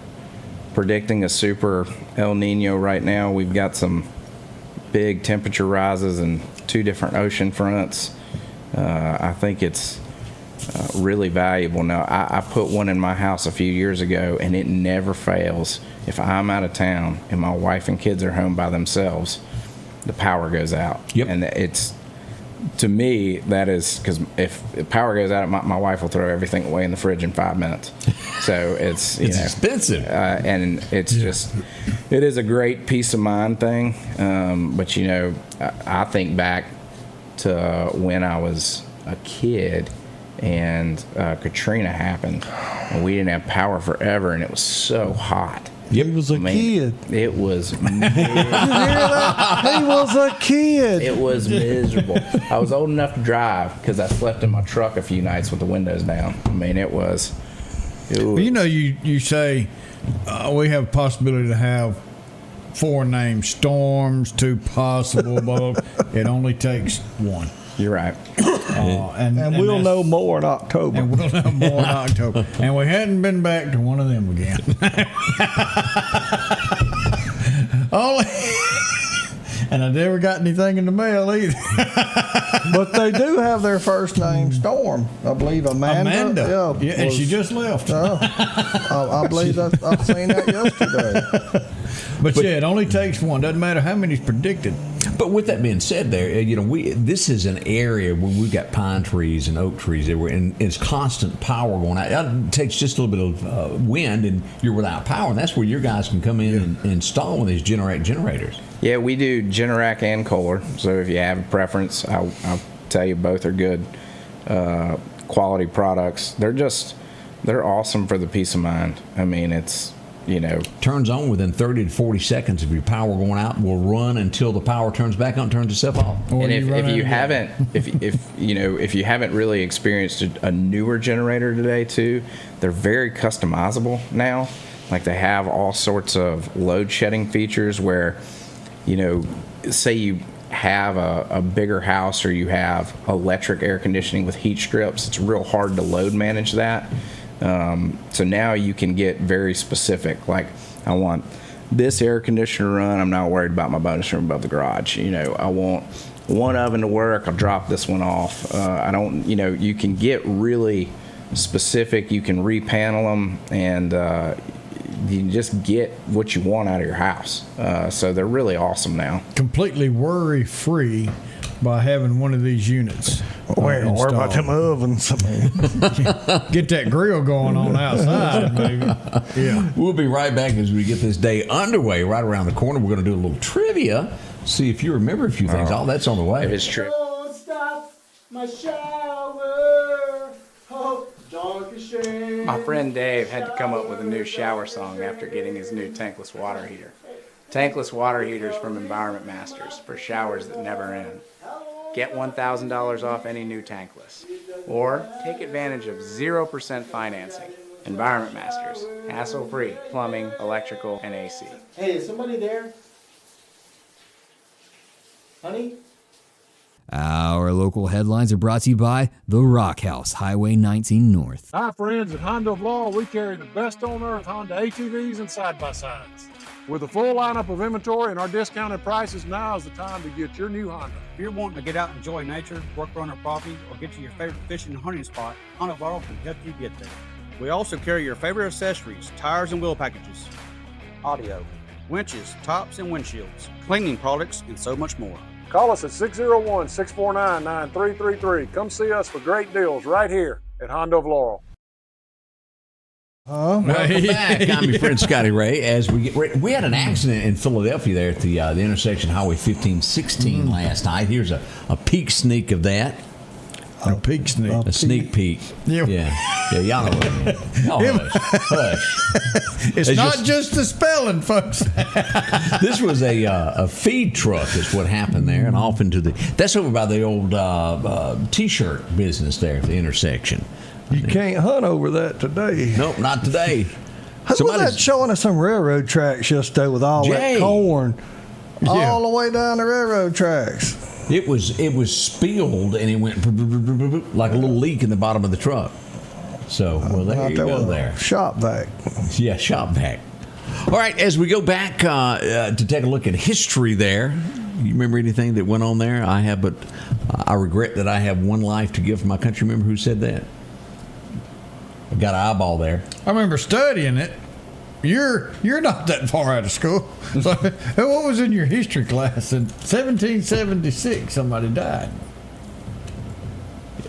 predicting a super El Nino right now. We've got some big temperature rises in 2 different ocean fronts. I think it's really valuable. Now, I put one in my house a few years ago, and it never fails. If I'm out of town and my wife and kids are home by themselves, the power goes out. Yep. And it's, to me, that is, because if the power goes out, my wife will throw everything away in the fridge in 5 minutes. So it's expensive, and it's just, it is a great peace of mind thing. But I think back to when I was a kid and Katrina happened, and we didn't have power forever, and it was so hot. He was a kid. It was You hear that? He was a kid. It was miserable. I was old enough to drive because I slept in my truck a few nights with the windows down. it was. You say we have a possibility to have 4 named storms, 2 possible. It only takes 1. You're right. And we'll know more in October. And we'll know more in October. And we hadn't been back to one of them again. And I never got anything in the mail either. But they do have their first name storm. I believe Amanda. Yeah, and she just left. I believe that. I've seen that yesterday. But yeah, it only takes 1. Doesn't matter how many's predicted. But with that being said, this is an area where we've got pine trees and oak trees everywhere, and it's constant power going out. It takes just a little bit of wind, and you're without power, and that's where your guys can come in and install one of these generators. Yeah, we do Generac and Kohler. So if you have a preference, I'll tell you both are good quality products. They're awesome for the peace of mind. It's. Turns on within 30 to 40 seconds. If your power going out, will run until the power turns back on and turns itself off. And if you haven't really experienced a newer generator today too, they're very customizable now. Like they have all sorts of load shedding features where, say you have a bigger house or you have electric air conditioning with heat strips, it's real hard to load manage that. So now you can get very specific. Like, I want this air conditioner run. I'm not worried about my bonus room above the garage. I want one oven to work. I'll drop this one off. I don't. You can get really specific. You can repanel them, and you can just get what you want out of your house. So they're really awesome now. Completely worry-free by having one of these units. Worry about them ovens. Get that grill going on outside, baby. Yeah. We'll be right back as we get this day underway. Right around the corner, we're going to do a little trivia. See if you remember a few things. All that's on the way. If it's true. Don't stop my shower. Oh, My friend Dave had to come up with a new shower song after getting his new tankless water heater. Tankless water heaters from Environment Masters for showers that never end. Get $1,000 off any new tankless. Or take advantage of 0% financing. Environment Masters. Hassle-free plumbing, electrical, and AC. Hey, is somebody there? Honey? Our local headlines are brought to you by The Rock House, Highway 19 North. Hi, friends at Honda of Law. We carry the best on earth Honda ATVs and side-by-sides. With a full lineup of inventory and our discounted prices, now is the time to get your new Honda. If you're wanting to get out and enjoy nature, work on our property, or get to your favorite fishing and hunting spot, Honda of Law can help you get there. We also carry your favorite accessories, tires and wheel packages, audio, winches, tops and windshields, cleaning products, and so much more. Call us at 601-649-9333. Come see us for great deals right here at Honda of Laurel. Welcome back. I'm your friend Scotty Ray. As we get ready, we had an accident in Philadelphia there at the intersection Highway 1516 last night. Here's a peek sneak of that. A peek sneak. A sneak peek. Yeah. Y'all know what I mean. Oh, hush. It's not just the spelling, folks. This was a feed truck is what happened there, and off into that's over by the old T-shirt business there at the intersection. You can't hunt over that today. Nope, not today. Who was that showing us some railroad tracks yesterday with all that corn all the way down the railroad tracks? It was spilled, and it went like a little leak in the bottom of the truck. So, well, there you go there. Shop vac. Yeah, shop vac. All right, as we go back to take a look at history there, you remember anything that went on there? I have, but I regret that I have one life to give for my country. Remember who said that? I got an eyeball there. I remember studying it. You're not that far out of school. So, what was in your history class? In 1776, somebody died.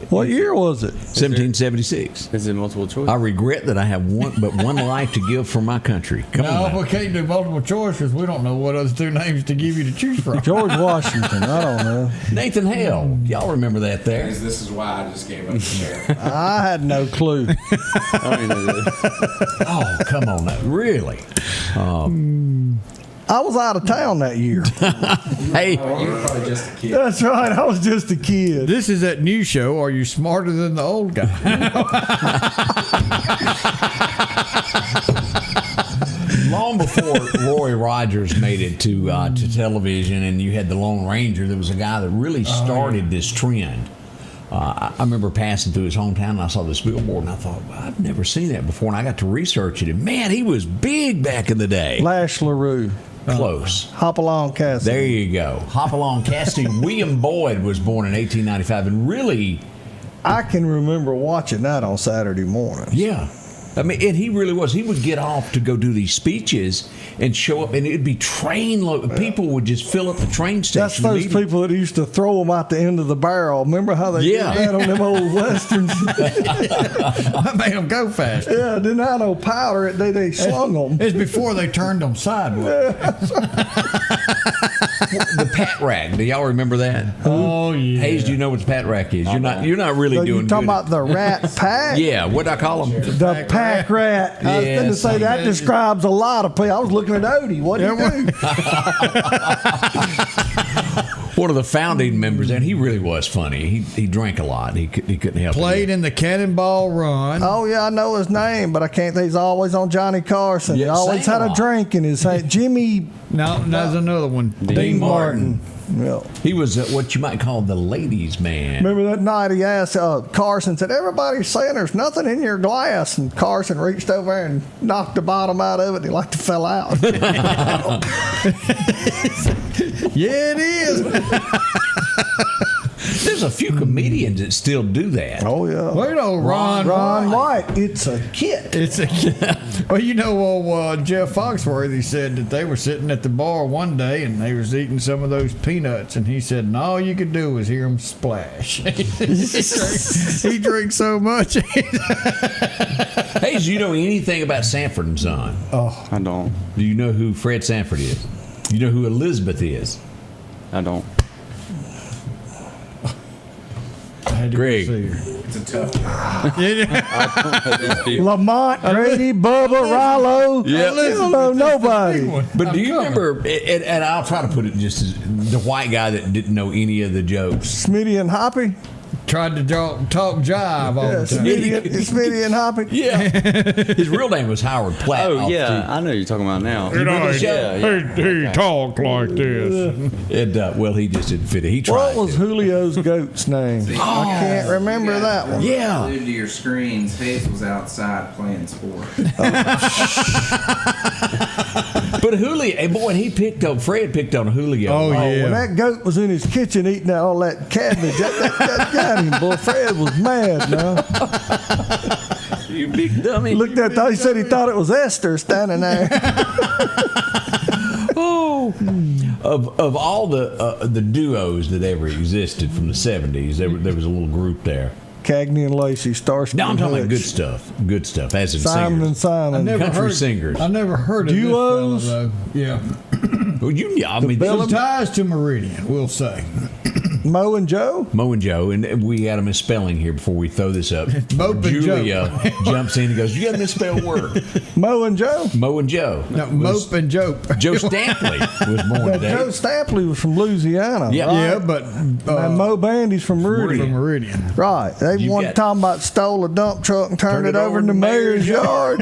What year was it? 1776. Is it multiple choice? I regret that I have one life to give for my country. Come on. No, we can't do multiple choice because we don't know what other two names to give you to choose from. George Washington. I don't know. Nathan Hale. Y'all remember that there? This is why I just gave up the chair. I had no clue. Oh, come on now. Really? I was out of town that year. Hey. You were probably just a kid. That's right. I was just a kid. This is that new show. Are you smarter than the old guy? Long before Roy Rogers made it to television, and you had the Lone Ranger, there was a guy that really started this trend. I remember passing through his hometown, and I saw this billboard, and I thought, well, I've never seen that before. And I got to research it, and man, he was big back in the day. Lash LaRue. Close. Hopalong Cassidy. There you go. Hopalong Cassidy. William Boyd was born in 1895, and really, I can remember watching that on Saturday mornings. yeah. I mean, and he really was. He would get off to go do these speeches and show up, and it'd be people would just fill up the train station. That's those people that used to throw them out the end of the barrel. Remember how they did that on them old westerns? That made them go fast. Yeah, didn't have no powder. They slung them. It's before they turned them sideways. The pat rack. Do y'all remember that? Oh yeah. Hayes, do you know what the pat rack is? You're not really doing. You talking good. about the rat pack? Yeah. What I call them? The pack rat. I was going to say that describes a lot of people. I was looking at Odie. What did he do? One of the founding members, and he really was funny. He drank a lot. He couldn't help it. Played in the Cannonball Run. Oh yeah, I know his name, but I can't. He's always on Johnny Carson. Yeah, he always had a drink in his hand. Jimmy. No, there's another one. Dean Martin. Yeah. He was what you might call the ladies' man. Remember that night he asked Carson, said, everybody's saying there's nothing in your glass. And Carson reached over there and knocked the bottom out of it. And he like to fell out. Yeah, it is. There's a few comedians that still do that. Oh, yeah. Well, you know, Ron White. It's a kit. It's a kit. Well, you know, Jeff Foxworthy said that they were sitting at the bar one day and they was eating some of those peanuts, and he said, and all you could do was hear them splash. He drinks so much. Hey, do you know anything about Sanford and Son? Oh, I don't. Do you know who Fred Sanford is? You know who Elizabeth is? I don't. Greg. It's a tough one. Lamont, Grady, Bubba, Rollo. Yeah. You don't know nobody. But do you remember, and I'll try to put it just as the white guy that didn't know any of the jokes. Smitty and Hoppy? Tried to talk jive all the time. Smitty and Hoppy? Yeah. His real name was Howard Platt. Oh, yeah. I know who you're talking about now. He talked like this. Well, he just didn't fit it. He tried. What was Julio's goat's name? I can't remember that one. Yeah. Glued to your screens, Hayes was outside playing sport. But Julio, boy, Fred picked on Julio. Oh, yeah. When that goat was in his kitchen eating all that cabbage, that got him, boy. Fred was mad now. You big dummy. Looked at that. He said he thought it was Esther standing there. Oh, of all the duos that ever existed from the 70s, there was a little group there. Cagney and Lacey, Starsky. No, I'm and talking about Hutch. good stuff. As in Simon singers. and Simon. Country singers. I never heard of Duos? this fellow, though. Yeah. Well, I mean, Some ties to Meridian, we'll say. Mo and Joe? Mo and Joe, and we had a misspelling here before we throw this up. Mope and Julia jumps in and goes, "You got a misspelled word." Mo and Joe? Mo and Joe. No, Mope and Joe. Joe Stampley was born Now, today. Joe Stampley was from Louisiana. Yeah. right? Yeah, but and Mo Bandy's from Meridian. from Meridian. Right. They You one got- time about stole a dump truck and turned it over in the mayor's yard.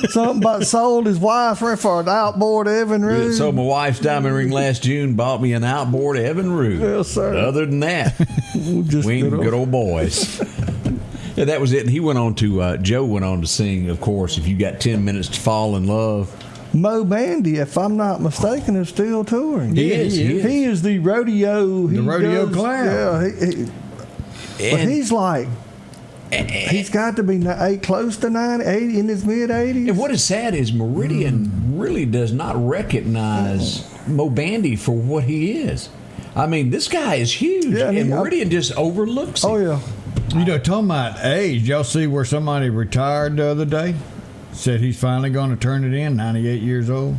Something about sold his wife for an outboard Evinrude. So my wife's diamond ring last June bought me an outboard Evinrude. Yes, sir. Other than that, Just we ain't good old boys. Yeah, that was it. And he went on to Joe went on to sing, of course, "If You Got 10 Minutes to Fall in Love." Mo Bandy, if I'm not mistaken, is still touring. He is. He is the rodeo. The rodeo clown. Yeah. But he's like, he's got to be close to 90, 80, in his mid 80s. And what is sad is Meridian really does not recognize Mo Bandy for what he is. I mean, this guy is huge, Yeah, and Meridian just overlooks him. Oh yeah. You know, talking about age, y'all see where somebody retired the other day? Said he's finally going to turn it in, 98 years old.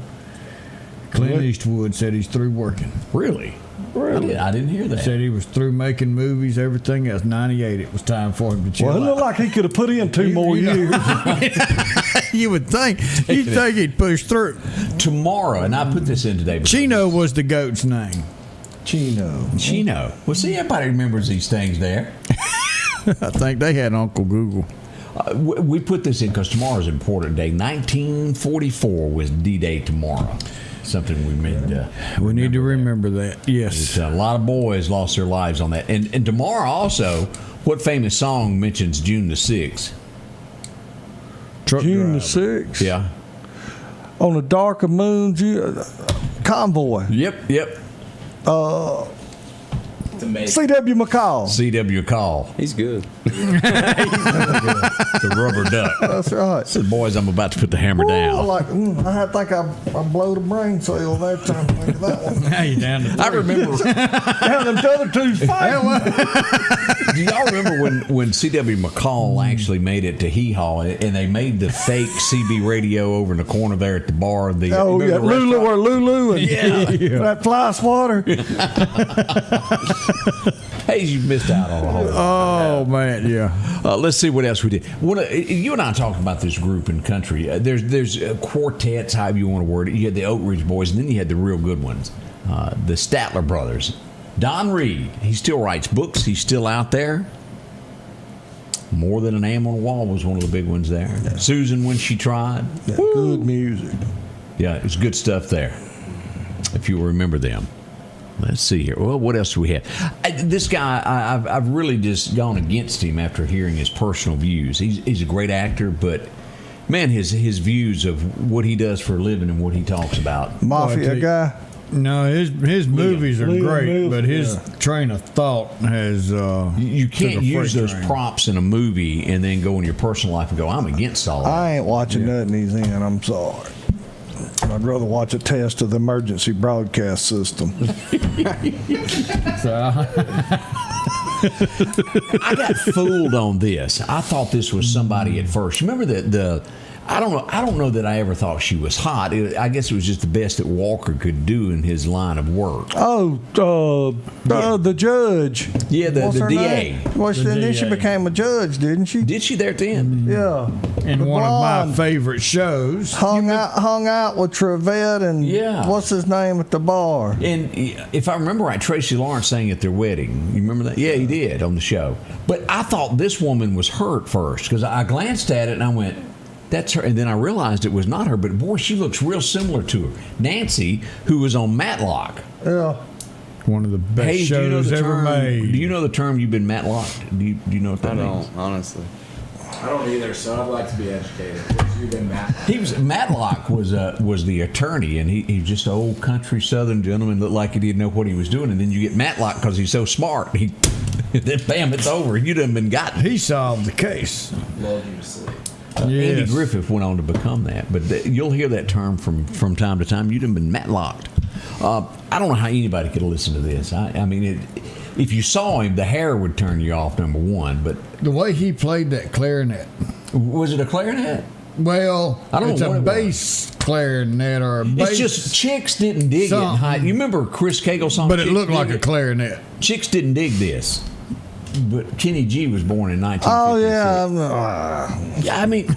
Clint Eastwood said he's through working. Really? Really? I didn't hear that. Said he was through making movies, everything else. 98, it was time for him to chill Well, it out. looked like he could have put in 2 more You know. years. You would think. You'd think he'd push through. Tomorrow, and I put this in today. because- Chino was the goat's name. Chino. Well, see, everybody remembers these things there. I think they had Uncle Google. We put this in because tomorrow's an important day. 1944 was D-Day tomorrow. Something we made. We need to remember that. Yes. A lot of boys lost their lives on that. And tomorrow also, what famous song mentions June the 6th? Truck June the driver. 6th. Yeah. On the dark of moon, Convoy. Yep. C.W. McCall. C.W. Call. He's good. The rubber duck. That's right. Said, boys, I'm about to put the hammer down. I think I blowed a brain cell that time. Think of that one. Now you down to three. I remember. Down them other two's fighting. Do y'all remember when C.W. McCall actually made it to Hee Haw and they made the fake CB radio over in the corner there at the bar? Oh, yeah. remember the Lulu restaurant? or Lulu. And Yeah. that fly swatter. Hey, you missed out on a whole lot. Oh, man, yeah. Let's see what else we did. You and I talked about this group in country. There's quartets, however you want to word it. You had the Oak Ridge Boys, and then you had the real good ones, the Statler Brothers. Don Reed, he still writes books. He's still out there. More Than a Name on a Wall was one of the big ones there. Yeah. Susan, When She Tried. Yeah, good music. Yeah, it's good stuff there, if you remember them. Let's see here. Well, what else do we have? This guy, I've really just gone against him after hearing his personal views. He's a great actor, but man, his views of what he does for a living and what he talks about. Mafia guy. No, his movies are Liam great, Neeson, but his train of thought has. You can't took a use freight those train. props in a movie and then go in your personal life and go, I'm against all that. I ain't watching nothing he's in. I'm sorry. I'd rather watch a test of the emergency broadcast system. I got fooled on this. I thought this was somebody at first. Remember the I don't know that I ever thought she was hot. I guess it was just the best that Walker could do in his line of work. The judge. Yeah, the What's her DA. name? Well, then she became a judge, didn't she? Did she there at the end? Yeah. In The one of my blonde. favorite shows. Hung out with Trevette and what's his name at the bar. And if I remember right, Tracy Lawrence sang at their wedding. You remember that? Yeah, he did on the show. But I thought this woman was her at first because I glanced at it and I went, that's her. And then I realized it was not her. But boy, she looks real similar to her. Nancy, who was on Matlock. Yeah. One of the best Hey, do you know shows the ever term? made. Do you know the term "you've been Matlocked"? Do you know what that I means? don't, honestly. I don't either, so I'd like to be educated. You've been Matlock. He was Matlock was the attorney, and he was just an old country Southern gentleman, looked like he didn't know what he was doing. And then you get Matlock because he's so smart. Then bam, it's over. You done been gotten. He solved the case. Love you to sleep. Andy Griffith went on to become that. But you'll hear that term from time to time. You'd have been matlocked. I don't know how anybody could listen to this. I mean, if you saw him, the hair would turn you off, number one. But the way he played that clarinet. Was it a clarinet? Well, I don't it's know a bass clarinet or a bass. It's just chicks didn't dig something. it. High. You remember Chris Cagle's song? But it Chicks looked like Dig a It? clarinet. Chicks didn't dig this. But Kenny G was born in 1956. Oh, yeah. Yeah, I mean,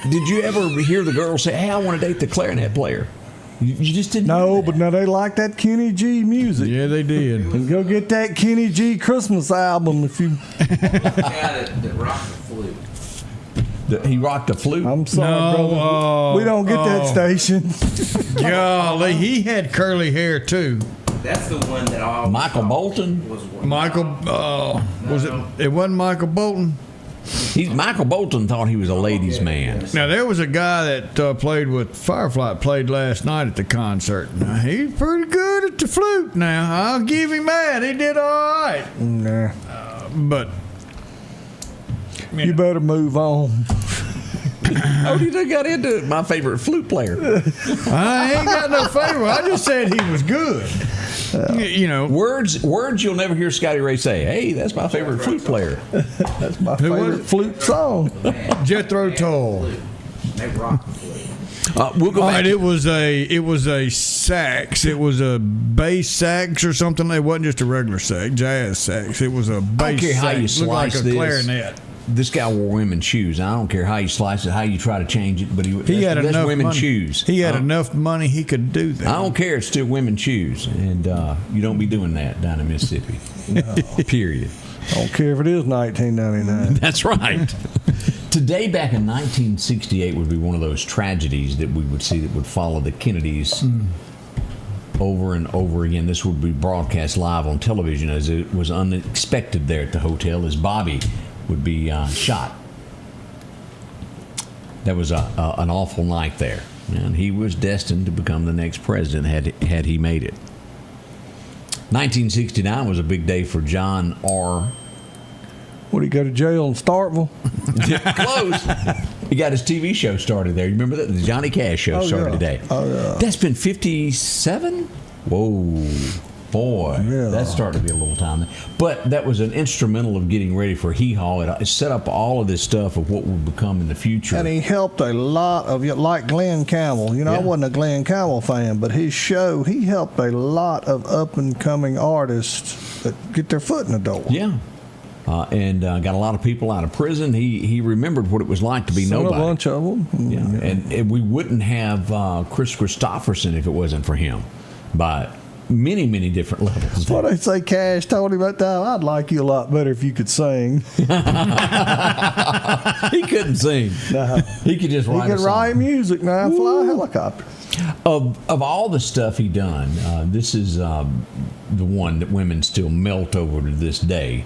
did you ever hear the girl say, "Hey, I want to date the clarinet player"? You just didn't. No, but now they like that Kenny G music. Yeah, they did. And go get that Kenny G Christmas album if you. That rocked the flute. He rocked the flute. I'm sorry, brother. We don't get that station. Golly, he had curly hair too. That's the one that all Michael Bolton. Michael, was it? It wasn't Michael Bolton. Michael Bolton thought he was a ladies' man. Now there was a guy that played with Firefly. Played last night at the concert. Now, he's pretty good at the flute. Now I'll give him that. He did all right. Nah. But you better move on. Oh, you done got into my favorite flute player. I ain't got no favorite. I just said he was good. You know, words you'll never hear Scotty Ray say. Hey, that's my favorite flute player. That's my favorite flute song. Jethro Tull. They rock the flute. We'll go All back. right, it was a sax. It was a bass sax or something. It wasn't just a regular sax, jazz sax. It was a bass I don't care how you sax. Looked slice like a this. clarinet. This guy wore women's shoes. I don't care how you slice it, how you try to change it, but He had that's enough women's money. shoes. He had enough money. He could do that. I don't care. It's still women's shoes, and you don't be doing that down in Mississippi. Period. I don't care if it is 1999. That's right. Today, back in 1968, would be one of those tragedies that we would see that would follow the Kennedys over and over again. This would be broadcast live on television, as it was unexpected there at the hotel, as Bobby would be shot. That was an awful night there, and he was destined to become the next president had he made it. 1969 was a big day for John R. What, he go to jail in Starkville? Close. He got his TV show started there. You remember that? The Johnny Cash show started today. Oh, yeah. That's been 57? Whoa. Boy, Yeah. that started to be a little time. But that was an instrumental of getting ready for Hee Haw. It set up all of this stuff of what would become in the future. And he helped a lot of, like Glenn Campbell. You know, I wasn't a Glenn Campbell fan, but his show, he helped a lot of up-and-coming artists that get their foot in the door. Yeah. And got a lot of people out of prison. He remembered what it was like to be Seen nobody. a bunch of them. Yeah. And we wouldn't have Chris Christopherson if it wasn't for him. By many, many different levels. That's what they say. Cash told him about that. I'd like you a lot better if you could sing. He couldn't sing. No. He could just write. He could a song. write music now, fly a helicopter. Of all the stuff he done, this is the one that women still melt over to this day.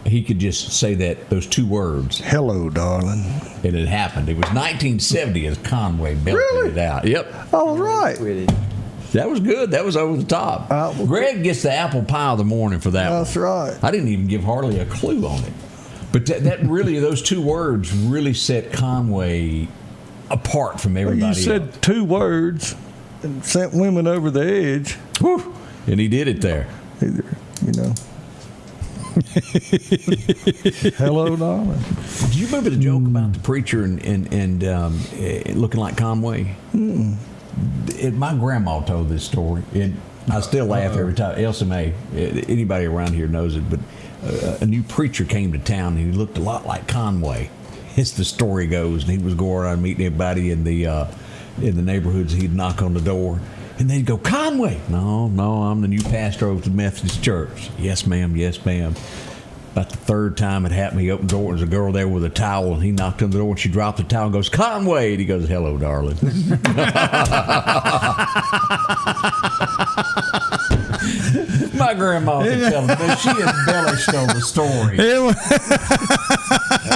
He could just say those two words. Hello, darling. And it happened. It was 1970 as Conway belted it out. Yep. I was right. That was good. That was over the top. Greg gets the apple pie of the morning for that That's one. right. I didn't even give hardly a clue on it. But that really, those two words really set Conway apart from everybody You said else. two words and sent women over the edge. Whew. And he did it there. Either, you know. Hello, darling. Do you remember the joke about the preacher and looking like Conway? My grandma told this story, and I still laugh every time. Elsa May, anybody around here knows it, but a new preacher came to town, and he looked a lot like Conway, as the story goes. And he was going around meeting everybody in the neighborhoods. He'd knock on the door, and they'd go, "Conway." No, I'm the new pastor of the Methodist Church. Yes, ma'am. Yes, ma'am. About the third time it happened, he opened the door, and there was a girl there with a towel, and he knocked on the door, and she dropped the towel and goes, "Conway," and he goes, "Hello, darling." My grandma could tell me, but she embellished on the story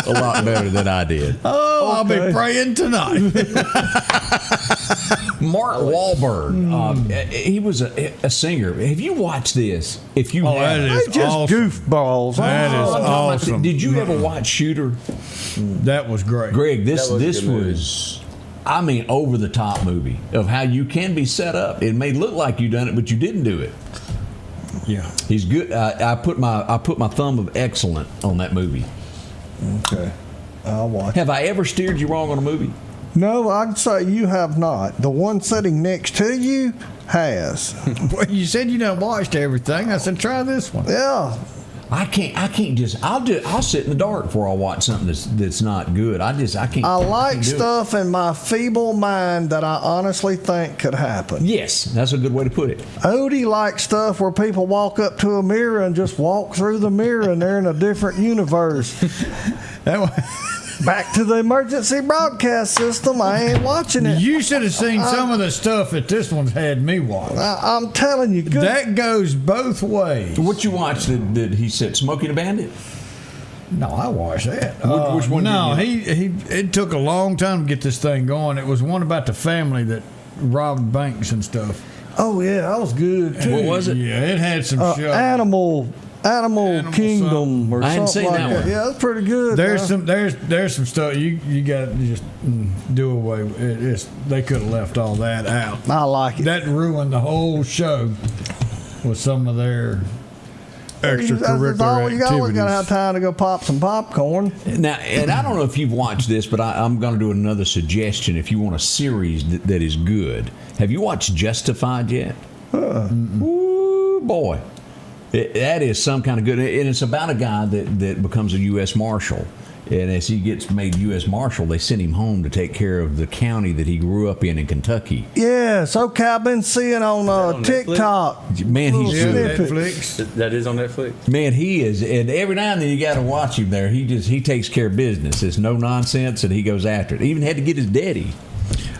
a lot better than I did. Oh, I'll be praying tonight. Mark Wahlberg. He was a singer. Have you watched this? If you that have, is They just awesome. goofballs. That is awesome. Did you ever watch Shooter? That was great. Greg, this That was a this good movie. was, I mean, over the top movie of how you can be set up. It may look like you done it, but you didn't do it. Yeah. He's good. I put my thumb of excellent on that movie. Okay. I'll watch. Have I ever steered you wrong on a movie? No, I'd say you have not. The one sitting next to you has. Well, you said you done watched everything. I said try this one. Yeah. I can't just. I'll sit in the dark before I watch something that's not good. I can't. I like can't do it. stuff in my feeble mind that I honestly think could happen. Yes, that's a good way to put it. Odie likes stuff where people walk up to a mirror and just walk through the mirror and they're in a different universe. Back to the emergency broadcast system. I ain't watching it. You should have seen some of the stuff that this one's had me watch. I'm telling you, good. That goes both ways. What you watched that he said, Smokey and the Bandit? No, I watched that. Which one No, did you- it took a long time to get this thing going. It was one about the family that robbed banks and stuff. Oh yeah, that was good too. What was it? Yeah, it had some show. Animal Kingdom or I hadn't something seen like that that. one. Yeah, that's pretty good. There's some stuff you got to just do away with. They could have left all that out. I like it. That ruined the whole show with some of their extracurricular You always got to have activities. time to go pop some popcorn. Now, and I don't know if you've watched this, but I'm going to do another suggestion. If you want a series that is good, have you watched Justified yet? Ooh, boy. That is some kind of good, and it's about a guy that becomes a U.S. Marshal, and as he gets made U.S. Marshal, they send him home to take care of the county that he grew up in Kentucky. Yes, okay. I've been seeing on TikTok. Man, he's Yeah, good. Netflix. That is on Netflix. Man, he is, and every now and then you got to watch him there. He takes care of business. It's no nonsense, and he goes after it. Even had to get his daddy.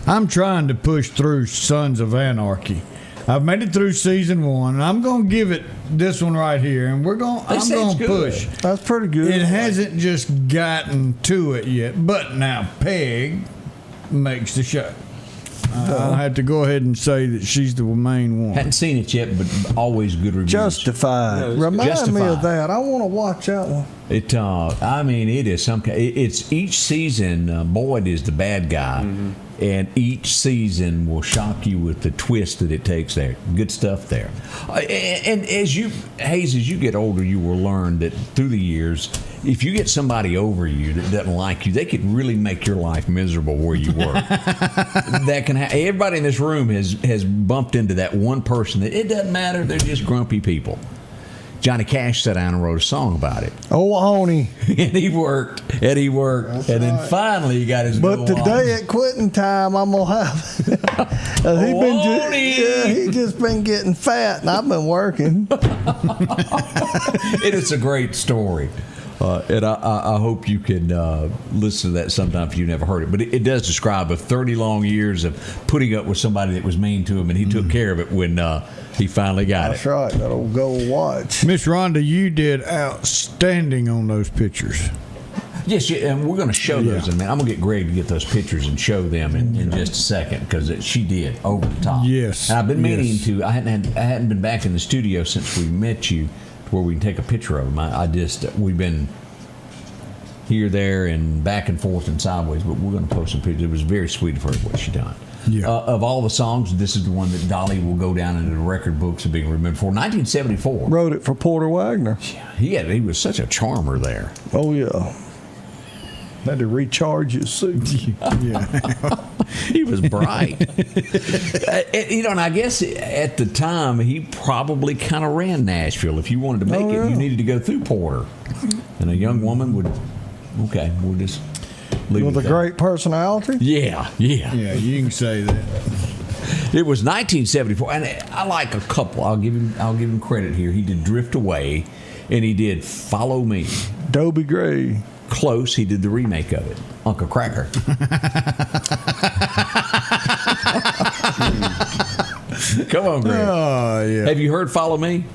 I'm trying to push through Sons of Anarchy. I've made it through season 1, and I'm going to give it this one right here, and I'm going to push. That's pretty good. It hasn't just gotten to it yet, but now Peg makes the show. I'll have to go ahead and say that she's the main one. Hadn't seen it yet, but always good reviews. Justified. No, Remind me Justified. of that. I want to watch that one. It, I mean, it is some. It's each season. Boyd is the bad guy, and each season will shock you with the twist that it takes. There, good stuff there. And as you get older, you will learn that through the years, if you get somebody over you that doesn't like you, they could really make your life miserable where you work. That can. Everybody in this room has bumped into that one person that it doesn't matter. They're just grumpy people. Johnny Cash sat down and wrote a song about it. Oh, honey. And he worked. That's and then right. finally he got his But goal today on. at quitting time, I'm gonna have. He just been getting fat, and I've been working. It is a great story. And I hope you can listen to that sometime if you've never heard it. But it does describe a 30 long years of putting up with somebody that was mean to him, and he took care of it when he finally got That's it. right. That old gold watch. Miss Rhonda, you did outstanding on those pictures. Yes, and we're going to show those in a minute. I'm going to get Greg to get those pictures and show them in just a second because she did over the top. Yes. And I've been meaning Yes. to. I hadn't been back in the studio since we met you, where we can take a picture of them. We've been here, there, and back and forth and sideways, but we're going to post some pictures. It was very sweet of her what she done. Yeah. Of all the songs, this is the one that Dolly will go down into the record books of being remembered for. 1974. Wrote it for Porter Wagner. He was such a charmer there. Oh yeah. Had to recharge his suit. He was bright. And I guess at the time he probably kind of ran Nashville. If you wanted to make it, you needed to go through Porter. And a young woman would, okay, we'll just leave With it a at that. great personality. Yeah. Yeah, you can say that. It was 1974, and I like a couple. I'll give him credit here. He did Drift Away, and he did Follow Me. Dobie Gray. Close. He did the remake of it, Uncle Cracker. Come on, Greg. Oh, yeah. Have you heard Follow Me?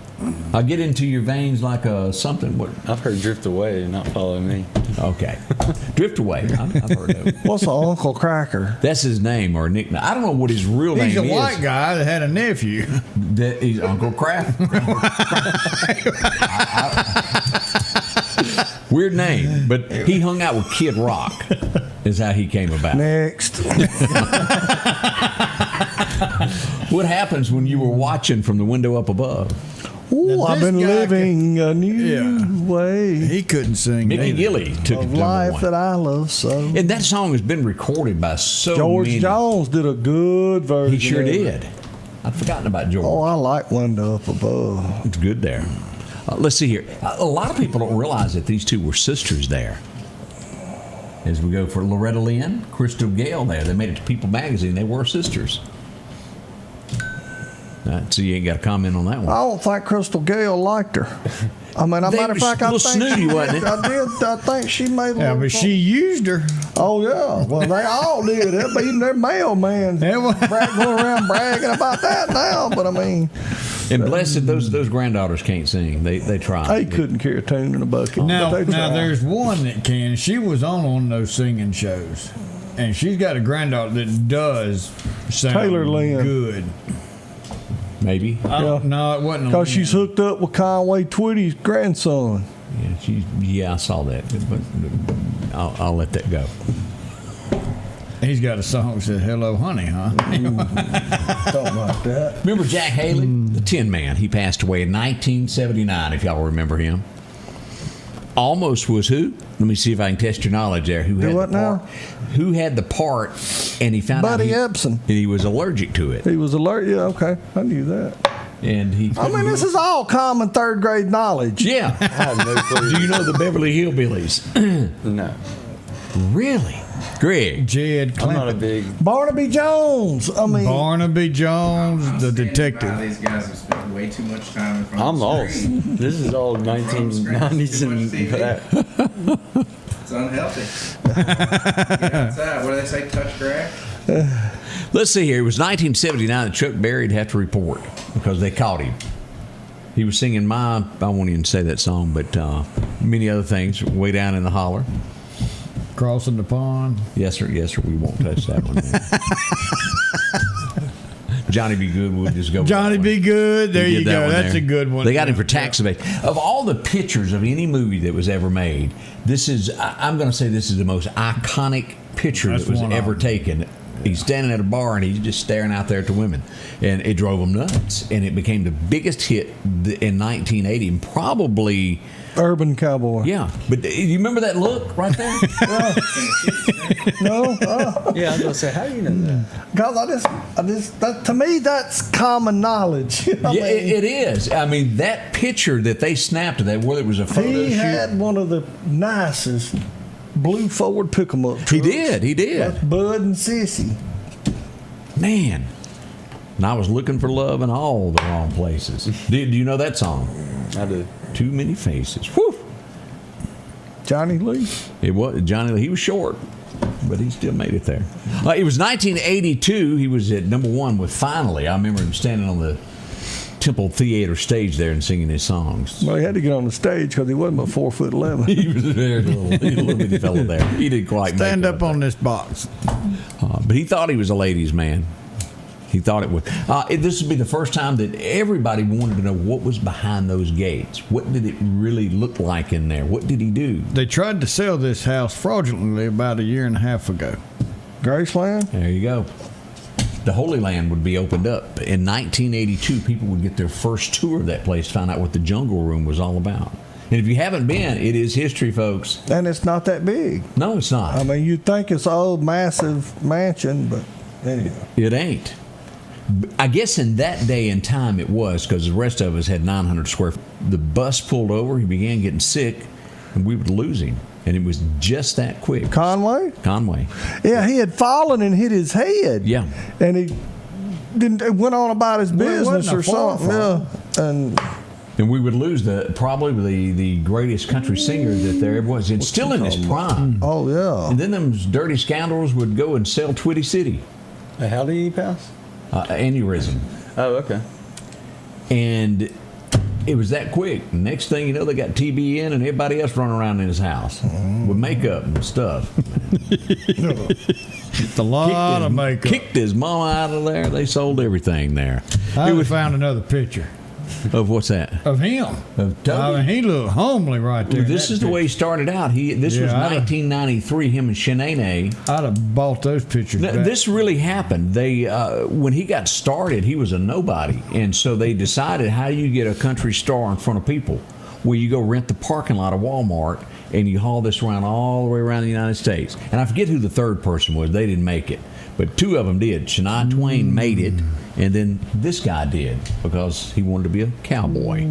I'll get into your veins like something. What? I've heard drift away, not follow me. Okay. Drift away. I've heard of it. What's Uncle Cracker? That's his name or nickname. I don't know what his real name is. He's a white guy that had a nephew. He's Uncle Kraft. Weird name, but he hung out with Kid Rock. Is how he came about. Next. What happens when you were watching from the window up above? Ooh, I've been living a new way. He couldn't sing. Mickey Gilley took it Of to life #1. that I love so. And that song has been recorded by so George many. Jones did a good version. He sure of it. did. I'd forgotten about George. Oh, I like Window Up Above. It's good there. Let's see here. A lot of people don't realize that these two were sisters there. As we go for Loretta Lynn, Crystal Gale there. They made it to People magazine. They were sisters. So you ain't got a comment on that one. I don't think Crystal Gale liked her. I mean, as a matter of fact, I little think snooty, wasn't it? I did. I think she made a Yeah, little but she used her. Oh, yeah. Well, they all did. Even their mailman going around bragging about that now. But, I mean... And blessed, those granddaughters can't sing. They try. They couldn't carry a tune in a bucket. Now but they tried. there's one that can. She was on one of those singing shows. And she's got a granddaughter that does sound Taylor Lynn. good. Maybe. No, it wasn't. Because she's hooked up with Conway Twitty's grandson. Yeah, I saw that. But I'll let that go. He's got a song that says, "Hello, honey," huh? Something like that. Remember Jack Haley, the Tin Man? He passed away in 1979, if y'all remember him. Almost was who? Let me see if I can test your knowledge there. Who had what the part? now? Who had the part, and he found Buddy out Epson. and he was allergic to it. He was alert. Yeah, okay. I knew that. And he. I mean, this is all common third grade knowledge. Yeah. I have no clue. Do you know the Beverly Hillbillies? No. Really? Greg. Jed I'm not a Clinton. big. Barnaby Jones. I mean, Barnaby Jones, the detective. These guys have spent way too much time in front I'm of the lost. screen. This is all 1990s and that. It's unhealthy. Get outside. What do they say? Touch grass? Let's see here. It was 1979 that Chuck Berry'd have to report because they caught him. He was singing I won't even say that song, but many other things way down in the holler. Crossing the pond. Yes, sir. Yes, sir. We won't touch that one. Johnny B. Good would just go. Johnny B. Good. There He you did that go. one That's there. a good one. They got him for tax evasion. Of all the pictures of any movie that was ever made, this is, I'm going to say this is the most iconic picture That's that was one of ever them. taken. He's standing at a bar and he's just staring out there at the women. And it drove him nuts. And it became the biggest hit in 1980 and probably... Urban Cowboy. Yeah. But you remember that look right there? No. Yeah, I was gonna say, how do you know that? Because that, to me, that's common knowledge. I Yeah, mean, it is. I mean, that picture that they snapped of that, whether it was a photo he shoot. had one of the nicest blue Ford pick-em-up trucks. He did. That's Bud and Sissy. Man. And I was looking for love in all the wrong places. Do you know that song? I do. Too Many Faces. Whew. Johnny Lee. It was Johnny Lee. He was short, but he still made it there. It was 1982. He was at #1 with Finally. I remember him standing on the Temple Theater stage there and singing his songs. Well, he had to get on the stage because he wasn't but 4'11". He was a very little bitty fellow there. He didn't quite Stand make up on this box. but he thought he was a ladies' man. He thought it would. This would be the first time that everybody wanted to know what was behind those gates. What did it really look like in there? What did he do? They tried to sell this house fraudulently about a year and a half ago. Graceland? There you go. The Holy Land would be opened up. In 1982, people would get their first tour of that place, find out what the Jungle Room was all about. And if you haven't been, it is history, folks. And it's not that big. No, it's not. I mean, you'd think it's an old, massive mansion, but anyway. It ain't. I guess in that day and time it was, because the rest of us had 900 square feet. The bus pulled over, he began getting sick, and we would lose him. And it was just that quick. Conway? Conway. Yeah, he had fallen and hit his head. Yeah. And he went on about his Well, it business wasn't or a fall something. Yeah. And we would lose probably the greatest country singer that there ever was. It's still in his prime. Oh, yeah. And then them dirty scoundrels would go and sell Twitty City. Hey, how did he pass? Aneurysm. Oh, okay. And It was that quick. Next thing you know, they got TB in and everybody else running around in his house with makeup and stuff. It's a lot of makeup. Kicked his mama out of there. They sold everything there. I found another picture. Of what's that? Of him. Of Toby. I mean, he looked homely right there. This is the way he started out. This was 1993. Him and Shanae. I'd have bought those pictures. This really happened. They when he got started, he was a nobody, and so they decided, how do you get a country star in front of people? Well, you go rent the parking lot of Walmart, and you haul this around all the way around the United States. And I forget who the third person was. They didn't make it, but two of them did. Shania Twain made it. And then this guy did, because he wanted to be a cowboy.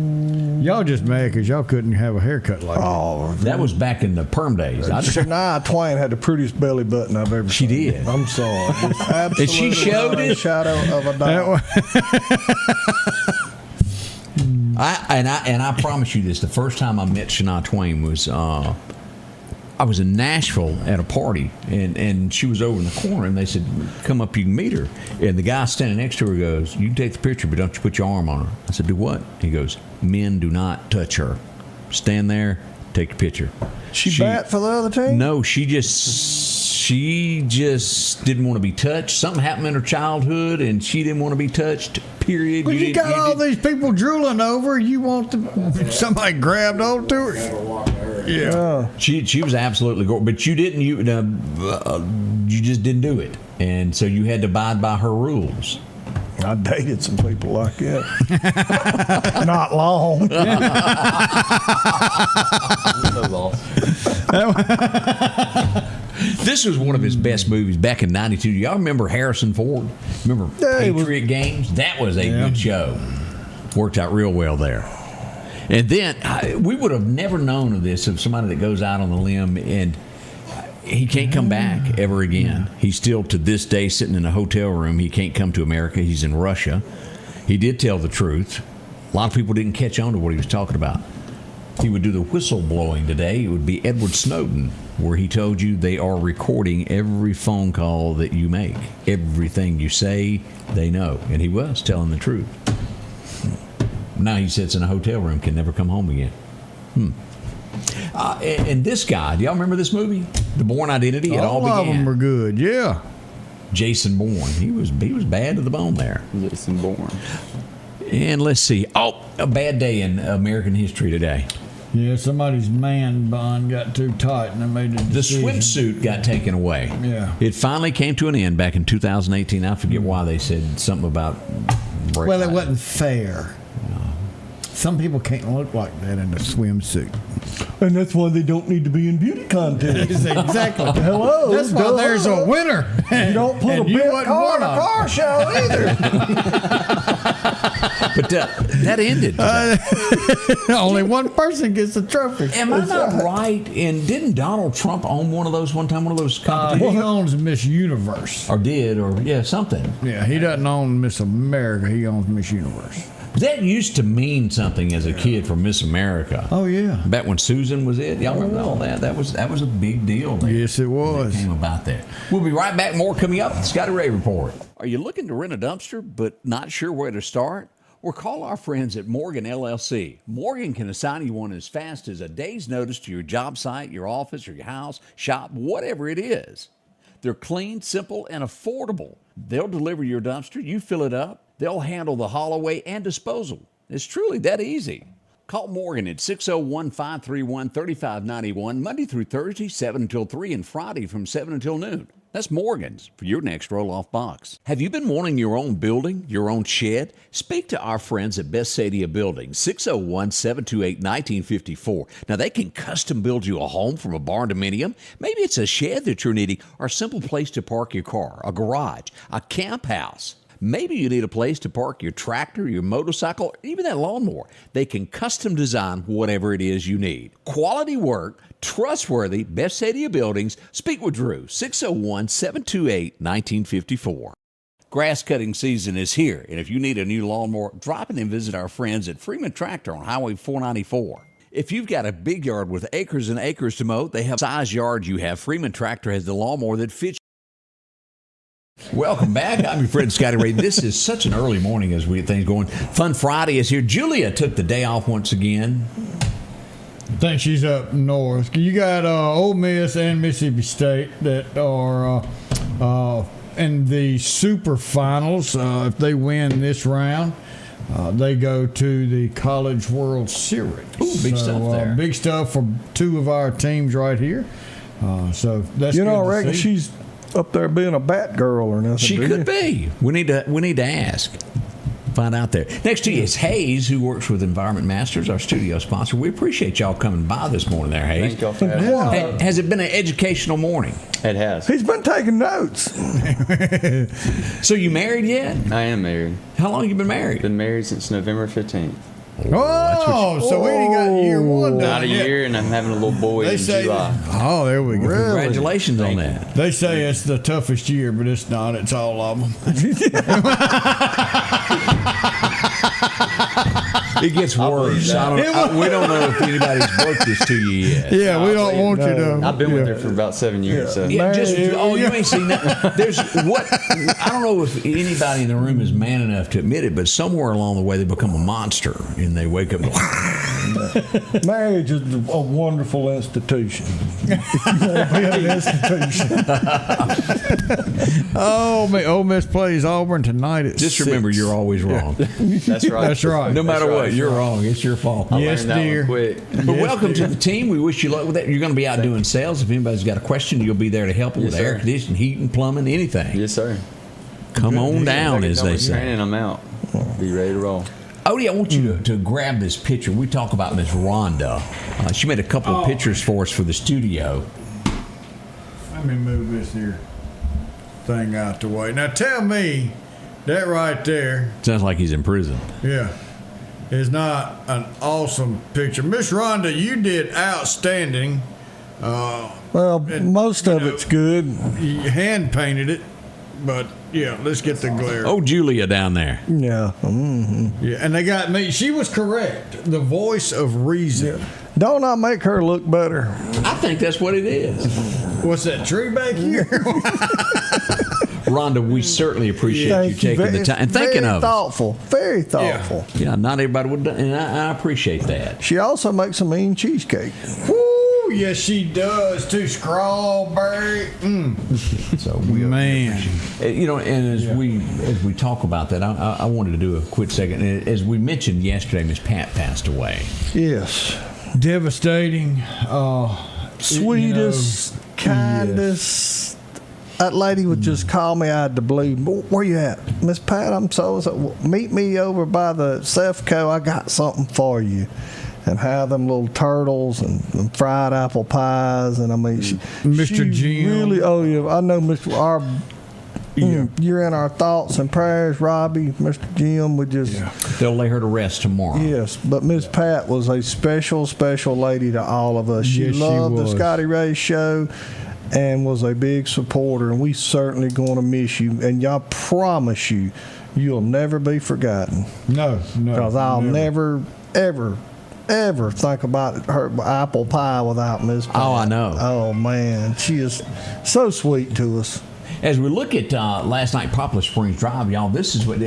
Y'all just mad because y'all couldn't have a haircut like that. That was back in the perm days. Shania Twain had the prettiest belly button I've ever seen. She did. I'm sorry. And she showed it. Shadow of a doubt. I promise you this, the first time I met Shania Twain was I was in Nashville at a party, and she was over in the corner, and they said, come up, you can meet her. And the guy standing next to her goes, you can take the picture, but don't you put your arm on her. I said, do what? He goes, men do not touch her. Stand there, take the picture. She bat for the other team? No, she just didn't want to be touched. Something happened in her childhood, and she didn't want to be touched, period. But you got all these people drooling over. You want somebody grabbed onto her. Yeah. She was absolutely gorgeous, but you didn't. You just didn't do it, and so you had to abide by her rules. I dated some people like that. Not long. This was one of his best movies back in '92. Y'all remember Harrison Ford? Remember Patriot Games? That was a good show. Worked out real well there. And then we would have never known of this, of somebody that goes out on the limb and he can't come back ever again. He's still to this day sitting in a hotel room. He can't come to America. He's in Russia. He did tell the truth. A lot of people didn't catch on to what he was talking about. He would do the whistle blowing today. It would be Edward Snowden, where he told you they are recording every phone call that you make. Everything you say, they know. And he was telling the truth. Now he sits in a hotel room, can never come home again. And this guy, do y'all remember this movie? The Bourne Identity? It all began. All of them were good, yeah. Jason Bourne. He was bad to the bone there. Jason Bourne. And let's see. Oh, a bad day in American history today. Yeah, somebody's man bun got too tight and they made a decision. The swimsuit got taken away. Yeah. It finally came to an end back in 2018. I forget why they said something about... Well, it wasn't fair. Some people can't look like that in a swimsuit. And that's why they don't need to be in beauty contests. Exactly. Hello. That's why there's a winner. You don't put a big car in a car show either. But that ended. Only one person gets the trophy. Am I not right? And didn't Donald Trump own one of those one time? One of those competitions? He owns Miss Universe. Or did, or something. Yeah, he doesn't own Miss America. He owns Miss Universe. That used to mean something as a kid for Miss America. Oh yeah. Back when Susan was it. Y'all remember all that? That was a big deal. Yes, it was. That came about that. We'll be right back. More coming up. Scotty Ray Report. Are you looking to rent a dumpster but not sure where to start? Or call our friends at Morgan LLC. Morgan can assign you one as fast as a day's notice to your job site, your office, or your house, shop, whatever it is. They're clean, simple, and affordable. They'll deliver your dumpster. You fill it up. They'll handle the haul away and disposal. It's truly that easy. Call Morgan at 601-531-3591, Monday through Thursday, 7 until 3, and Friday from 7 until noon. That's Morgan's for your next roll-off box. Have you been wanting your own building, your own shed? Speak to our friends at Best Sadia Building, 601-728-1954. Now, they can custom build you a home from a barn dominium. Maybe it's a shed that you're needing, or a simple place to park your car, a garage, a camp house. Maybe you need a place to park your tractor, your motorcycle, or even that lawnmower. They can custom design whatever it is you need. Quality work, trustworthy, Best Sadia Buildings. Speak with Drew, 601-728-1954. Grass cutting season is here, and if you need a new lawnmower, drop in and visit our friends at Freeman Tractor on Highway 494. If you've got a big yard with acres and acres to mow, they have the size yard you have. Freeman Tractor has the lawnmower that fits. Welcome back. I'm your friend Scotty Ray. This is such an early morning as we get things going. Fun Friday is here. Julia took the day off once again. I think she's up north. You got Ole Miss and Mississippi State that are in the super finals. If they win this round, they go to the College World Series. Ooh, big stuff there. Big stuff for two of our teams right here. So that's good I to reckon see. she's up there being a bat girl or nothing. She could be. We need to ask. Find out there. Next to you is Hayes, who works with Environment Masters, our studio sponsor. We appreciate y'all coming by this morning there, Hayes. Thank y'all for having us. Has it been an educational morning? It has. He's been taking notes. So you married yet? I am married. How long have you been married? Been married since November 15th. So we ain't got year one done Not a yet. year, and I'm having a little boy They in say July. Oh, there we go. Congratulations on that. They say it's the toughest year, but it's not. It's all of them. It gets worse. We don't know if anybody's broke this to you yet. Yeah, we don't want you to. I've been with her for about 7 years. So. Yeah, you ain't seen that. There's what I don't know if anybody in the room is man enough to admit it, but somewhere along the way they become a monster and they wake up. Marriage is a wonderful institution. Be an institution. Ole Miss plays Auburn tonight at Just 6. remember, you're always wrong. That's right. That's right. No matter That's what, right. you're wrong. It's your fault. I Yes, learned that dear. one quick. But welcome to the team. We wish you luck with that. You're going to be out doing sales. If anybody's got a question, you'll be there to help them with Yes, air sir. conditioning, heating, plumbing, anything. Yes, sir. Come on down, as they say. Training, I'm out. Be ready to roll. Odie, I want you to grab this picture. We talk about Miss Rhonda. She made a couple of pictures for us for the studio. Let me move this here thing out the way. Now tell me that right there, Sounds like he's in prison. yeah, is not an awesome picture. Miss Rhonda, you did outstanding. Well, most of it's good. You hand painted it, but yeah, let's get the glare. Oh, Julia down there. Yeah. Mm-hmm. Yeah, and they got me. She was correct. The voice of reason. Don't I make her look better? I think that's what it is. What's that tree back here? Rhonda, we certainly appreciate you taking the time and thinking of us. Very thoughtful. Yeah, not everybody would, and I appreciate that. She also makes a mean cheesecake. Woo, yes, she does too. Strawberry. So we Man. you know, and as we talk about that, I wanted to do a quick second. As we mentioned yesterday, Miss Pat passed away. Yes. Devastating. Sweetest, kindest. That lady would just call me out of the blue. Where you at? Miss Pat, I'm so. Meet me over by the Sefco. I got something for you. And have them little turtles and fried apple pies. And I mean, Mr. Jim. Really, oh, yeah. I know Mr. You're in our thoughts and prayers, Robbie. Mr. Jim would just. Yeah. They'll lay her to rest tomorrow. Yes, but Miss Pat was a special, special lady to all of us. She Yes, she loved the was. Scotty Ray show and was a big supporter, and we certainly going to miss you. And I promise you, you'll never be forgotten. No. Because I'll never, ever think about her apple pie without Miss Pat. Oh, I know. Oh, man. She is so sweet to us. As we look at last night, Poplar Springs Drive, y'all, this is one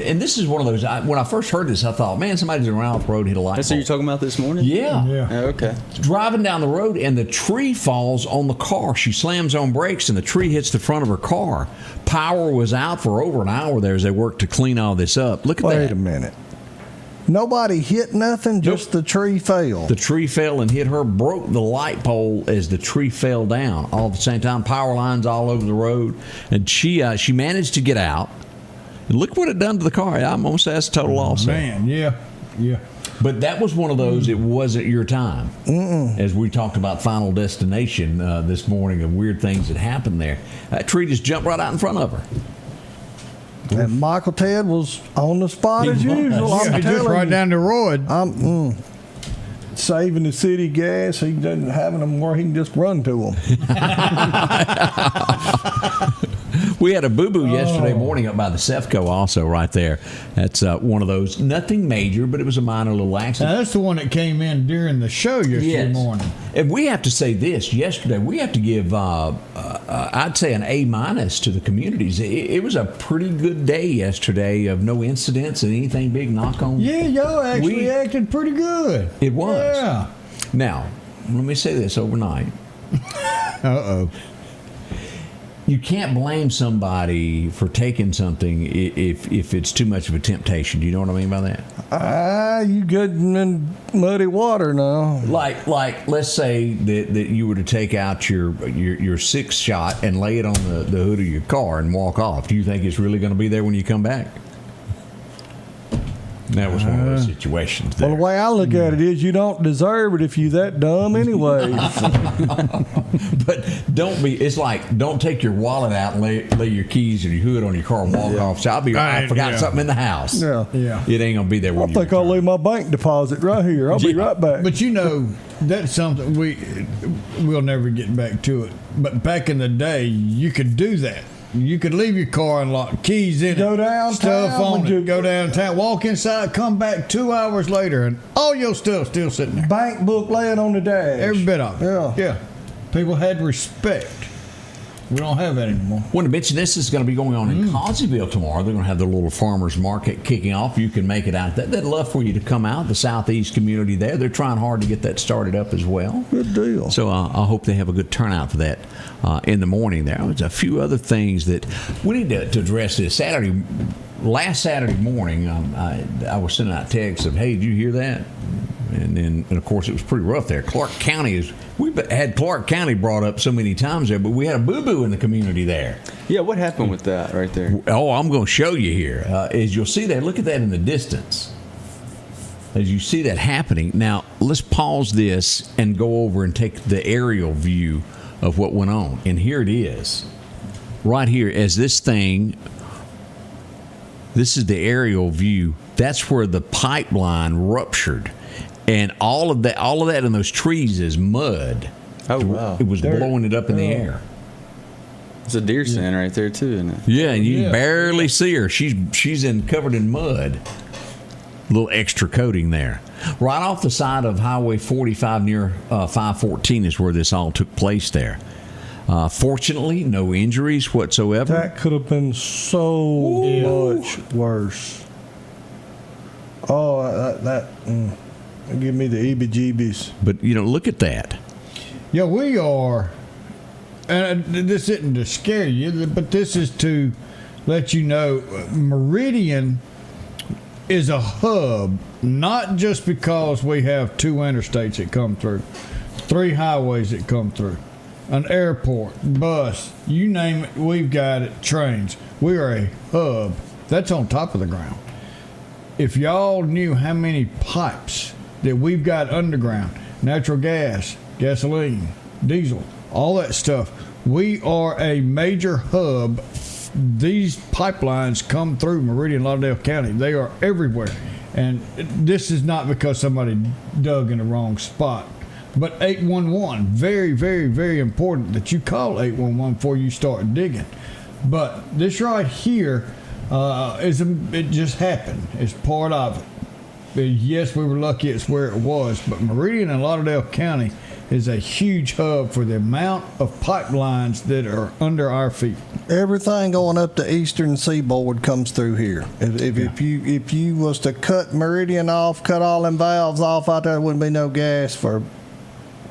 of those. When I first heard this, I thought, man, somebody's around off the road hit a light That's what pole. you're talking about this morning? Yeah. Oh, okay. Driving down the road, and the tree falls on the car. She slams on brakes, and the tree hits the front of her car. Power was out for over an hour there as they worked to clean all this up. Look at that. Wait a minute. Nobody hit nothing, just the tree fell. The tree fell and hit her, broke the light pole as the tree fell down. All at the same time, power lines all over the road. And she managed to get out. And look what it done to the car. I'm going to say that's a total loss. Man, yeah. But that was one of those, it wasn't your time. As we talked about Final Destination this morning of weird things that happened there. That tree just jumped right out in front of her. And Michael Ted was on the spot as usual. I'm just telling right you. down the road. I'm saving the city gas. He doesn't having them where he can just run to them. We had a boo-boo yesterday morning up by the Cefco also right there. That's one of those, nothing major, but it was a minor little accident. Now, that's the one that came in during the show yesterday morning. And we have to say this, yesterday we have to give, I'd say an A- to the communities. It was a pretty good day yesterday of no incidents and anything big, knock on. Yeah, y'all actually acted pretty good. It was. Yeah. Now, let me say this overnight. Uh-oh. You can't blame somebody for taking something if it's too much of a temptation. Do you know what I mean by that? You getting in muddy water now. Like let's say that you were to take out your 6 shot and lay it on the hood of your car and walk off. Do you think it's really going to be there when you come back? That was one of those situations there. Well, the way I look at it is you don't deserve it if you that dumb anyway. But it's like, don't take your wallet out and lay your keys and your hood on your car and walk off. So I forgot something in the house. Yeah. It ain't going to be there when I think I'll leave my bank deposit right here. I'll be right back. But that's something we'll never get back to it. But back in the day, you could do that. You could leave your car unlocked, keys in go it, downtown, stuff on it, go downtown, walk inside, come back 2 hours later, and all your stuff still sitting there. Bank book laying on the dash. Every bit of it. Yeah. People had respect. We don't have that anymore. I want to mention this is going to be going on in Causeyville tomorrow. They're going to have their little farmers market kicking off. You can make it out. They'd love for you to come out, the southeast community there. They're trying hard to get that started up as well. Good deal. So I hope they have a good turnout for that in the morning there. There's a few other things that we need to address this. Last Saturday morning, I was sending out texts of, hey, did you hear that? And of course, it was pretty rough there. Clark County we've had Clark County brought up so many times there, but we had a boo-boo in the community there. Yeah, what happened with that right there? Oh, I'm going to show you here. As you'll see there, look at that in the distance. As you see that happening. Now, let's pause this and go over and take the aerial view of what went on. And here it is. Right here, as this is the aerial view. That's where the pipeline ruptured. And all of that in those trees is mud. Oh, wow. It was blowing it up in the air. It's a deer stand right there, too, isn't it? Yeah, and you barely see her. She's covered in mud. A little extra coating there. Right off the side of Highway 45 near 514 is where this all took place there. Fortunately, no injuries whatsoever. That could have been so much worse. Oh, that give me the heebie-jeebies. But, look at that. Yeah, we are, and this isn't to scare you, but this is to let you know, Meridian is a hub, not just because we have 2 interstates that come through, 3 highways that come through, an airport, bus, you name it, we've got it, trains. We are a hub. That's on top of the ground. If y'all knew how many pipes that we've got underground, natural gas, gasoline, diesel, all that stuff, we are a major hub. These pipelines come through Meridian, Lauderdale County. They are everywhere. And this is not because somebody dug in the wrong spot. But 811, very, very, very important that you call 811 before you start digging. But this right here, it just happened. It's part of it. Yes, we were lucky it's where it was, but Meridian and Lauderdale County is a huge hub for the amount of pipelines that are under our feet. Everything going up the eastern seaboard comes through here. If you was to cut Meridian off, cut all them valves off out there wouldn't be no gas for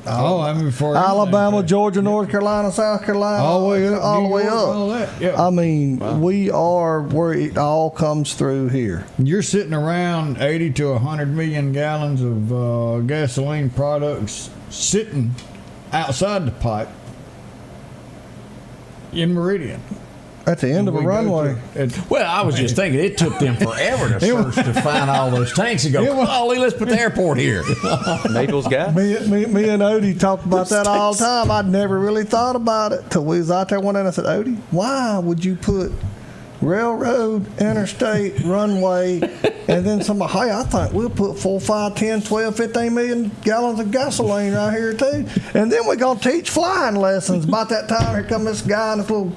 for Alabama, Georgia, North Carolina, South Carolina, all the way up. All that. Yeah. I mean, we are where it all comes through here. You're sitting around 80 to 100 million gallons of gasoline products sitting outside the pipe in Meridian. At the end of a runway. Well, I was just thinking it took them forever to search to find all those tanks and go, golly, let's put the airport here. Naples gas? Me and Odie talked about that all the time. I'd never really thought about it till we was out there one day and I said, Odie, why would you put railroad, interstate, runway, and then somebody, hey, I think we'll put 4, 5, 10, 12, 15 million gallons of gasoline right here too. And then we're going to teach flying lessons. About that time, here come this guy in this little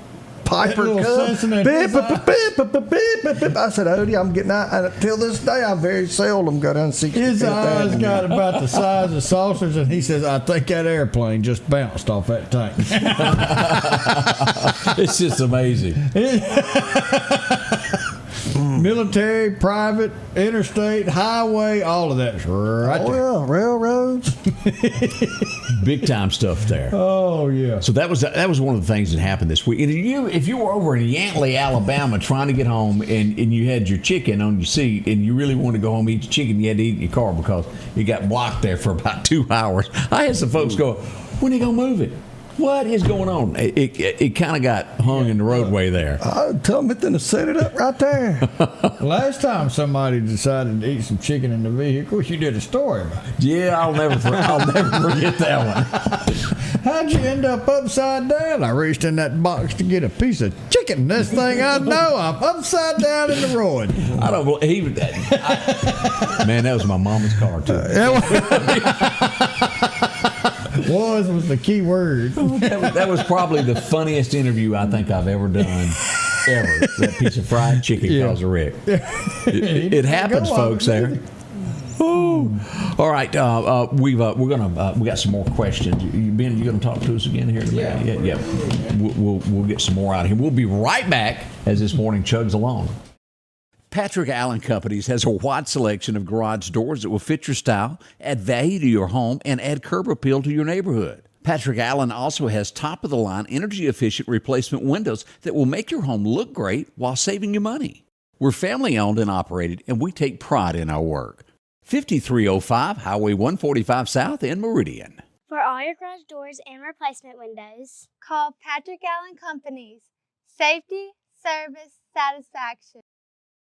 Piper little Cub. sense in that Beep, design. beep, beep, beep, beep, beep, beep. I said, Odie, I'm getting out. And till this day, I very seldom go down 65th His eyes Avenue. got about the size of saucers, and he says, I think that airplane just bounced off that tank. It's just amazing. Military, private, interstate, highway, all of that's right there. Well, railroads. Big time stuff there. Oh, yeah. So that was one of the things that happened this week. And if you were over in Yantley, Alabama, trying to get home, and you had your chicken on your seat, and you really wanted to go home and eat your chicken, you had to eat in your car because it got blocked there for about 2 hours. I had some folks go, when are you going to move it? What is going on? It kind of got hung in the roadway there. I tell them to set it up right there. Last time somebody decided to eat some chicken in the vehicle, you did a story about it. Yeah, I'll never forget that one. How'd you end up upside down? I reached in that box to get a piece of chicken. Next thing I know, I'm upside down in the road. I don't believe that. Man, that was my mama's car, too. Was the key word. That was probably the funniest interview I think I've ever done. Ever. That piece of fried chicken caused a wreck. It happens, folks. There. Ooh. All right, we got some more questions. Ben, you going to talk to us again here today? Yeah. We'll get some more out of here. We'll be right back as this morning chugs along. Patrick Allen Companies has a wide selection of garage doors that will fit your style, add value to your home, and add curb appeal to your neighborhood. Patrick Allen also has top-of-the-line, energy-efficient replacement windows that will make your home look great while saving you money. We're family-owned and operated, and we take pride in our work. 5305 Highway 145 South in Meridian. For all your garage doors and replacement windows, call Patrick Allen Companies. Safety, service, satisfaction.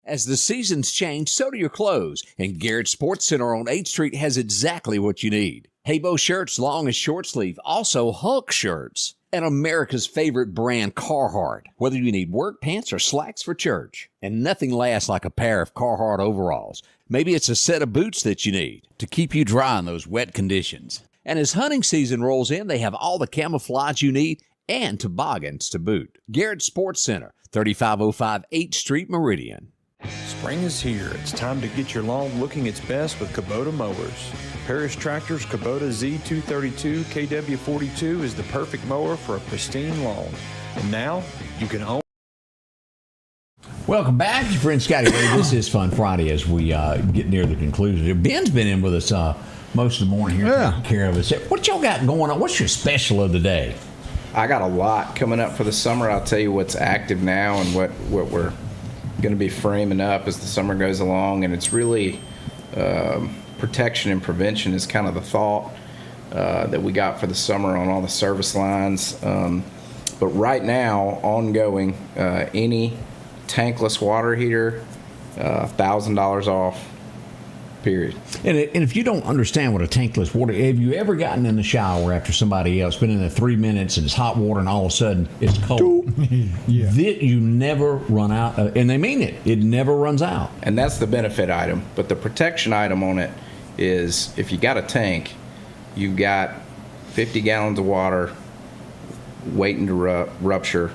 As the seasons change, so do your clothes, and Garrett Sports Center on 8th Street has exactly what you need. Haybo shirts, long and short sleeve, also Hulk shirts, and America's favorite brand, Carhartt, whether you need work pants or slacks for church. And nothing lasts like a pair of Carhartt overalls. Maybe it's a set of boots that you need to keep you dry in those wet conditions. And as hunting season rolls in, they have all the camouflage you need and toboggans to boot. Garrett Sports Center, 3505 8th Street, Meridian. Spring is here. It's time to get your lawn looking its best with Kubota mowers. Parish Tractor's Kubota Z232 KW42 is the perfect mower for a pristine lawn. And now, you can own. Welcome back, your friend Scotty Ray. This is Fun Friday as we get near the conclusion. Ben's been in with us most of the morning here taking care of us. What y'all got going on? What's your special of the day? I got a lot coming up for the summer. I'll tell you what's active now and what we're going to be framing up as the summer goes along, and it's really protection and prevention is kind of the thought that we got for the summer on all the service lines. But right now, ongoing, any tankless water heater, $1,000 off. Period. And if you don't understand what a tankless water, have you ever gotten in the shower after somebody else, been in there 3 minutes and it's hot water and all of a sudden it's cold? Yeah. You never run out, and they mean it. It never runs out. And that's the benefit item. But the protection item on it is if you got a tank, you've got 50 gallons of water waiting to rupture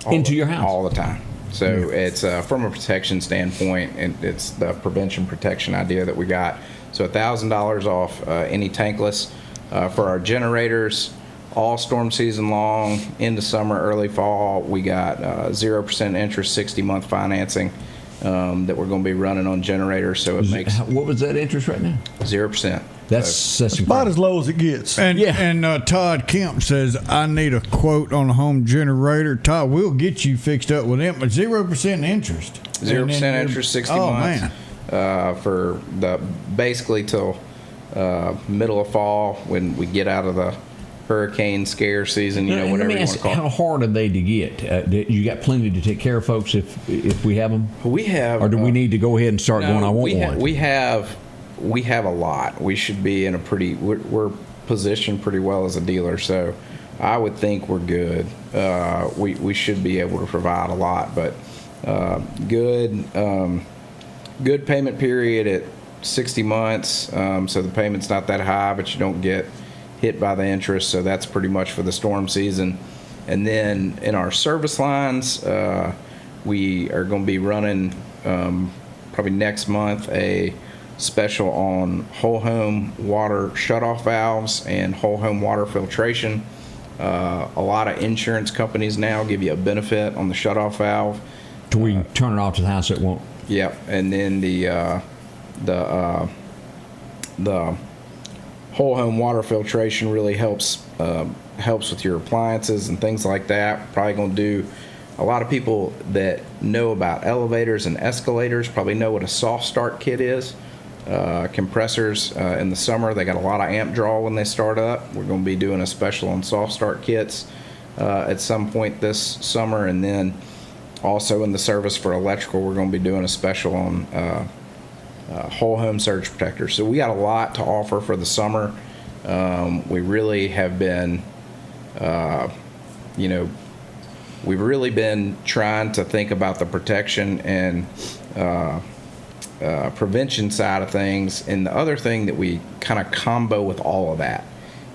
into your house all the time. So it's from a protection standpoint, and it's the prevention protection idea that we got. So $1,000 off any tankless. For our generators, all storm season long, into summer, early fall, we got 0% interest, 60-month financing that we're going to be running on generators. So it makes. What was that interest right now? 0%. That's about as low as it gets. And Todd Kemp says, I need a quote on a home generator. Todd, we'll get you fixed up with them, but 0% interest. 0% interest, 60 months. For basically till middle of fall when we get out of the hurricane scare season, whatever let me you want ask, to call it. how hard are they to get? You got plenty to take care of folks if we have them? We have. Or do we need to go ahead and start going, I want one? We have a lot. We should be in we're positioned pretty well as a dealer, so I would think we're good. We should be able to provide a lot, but good payment period at 60 months, so the payment's not that high, but you don't get hit by the interest, so that's pretty much for the storm season. And then in our service lines, we are going to be running probably next month a special on whole home water shutoff valves and whole home water filtration. A lot of insurance companies now give you a benefit on the shutoff valve. So we can turn it off to the house, it won't. Yep, and then the whole home water filtration really helps with your appliances and things like that. Probably going to do. A lot of people that know about elevators and escalators probably know what a soft start kit is. Compressors in the summer, they got a lot of amp draw when they start up. We're going to be doing a special on soft start kits at some point this summer, and then also in the service for electrical, we're going to be doing a special on whole home surge protectors. So we got a lot to offer for the summer. We really have been, we've really been trying to think about the protection and prevention side of things. And the other thing that we kind of combo with all of that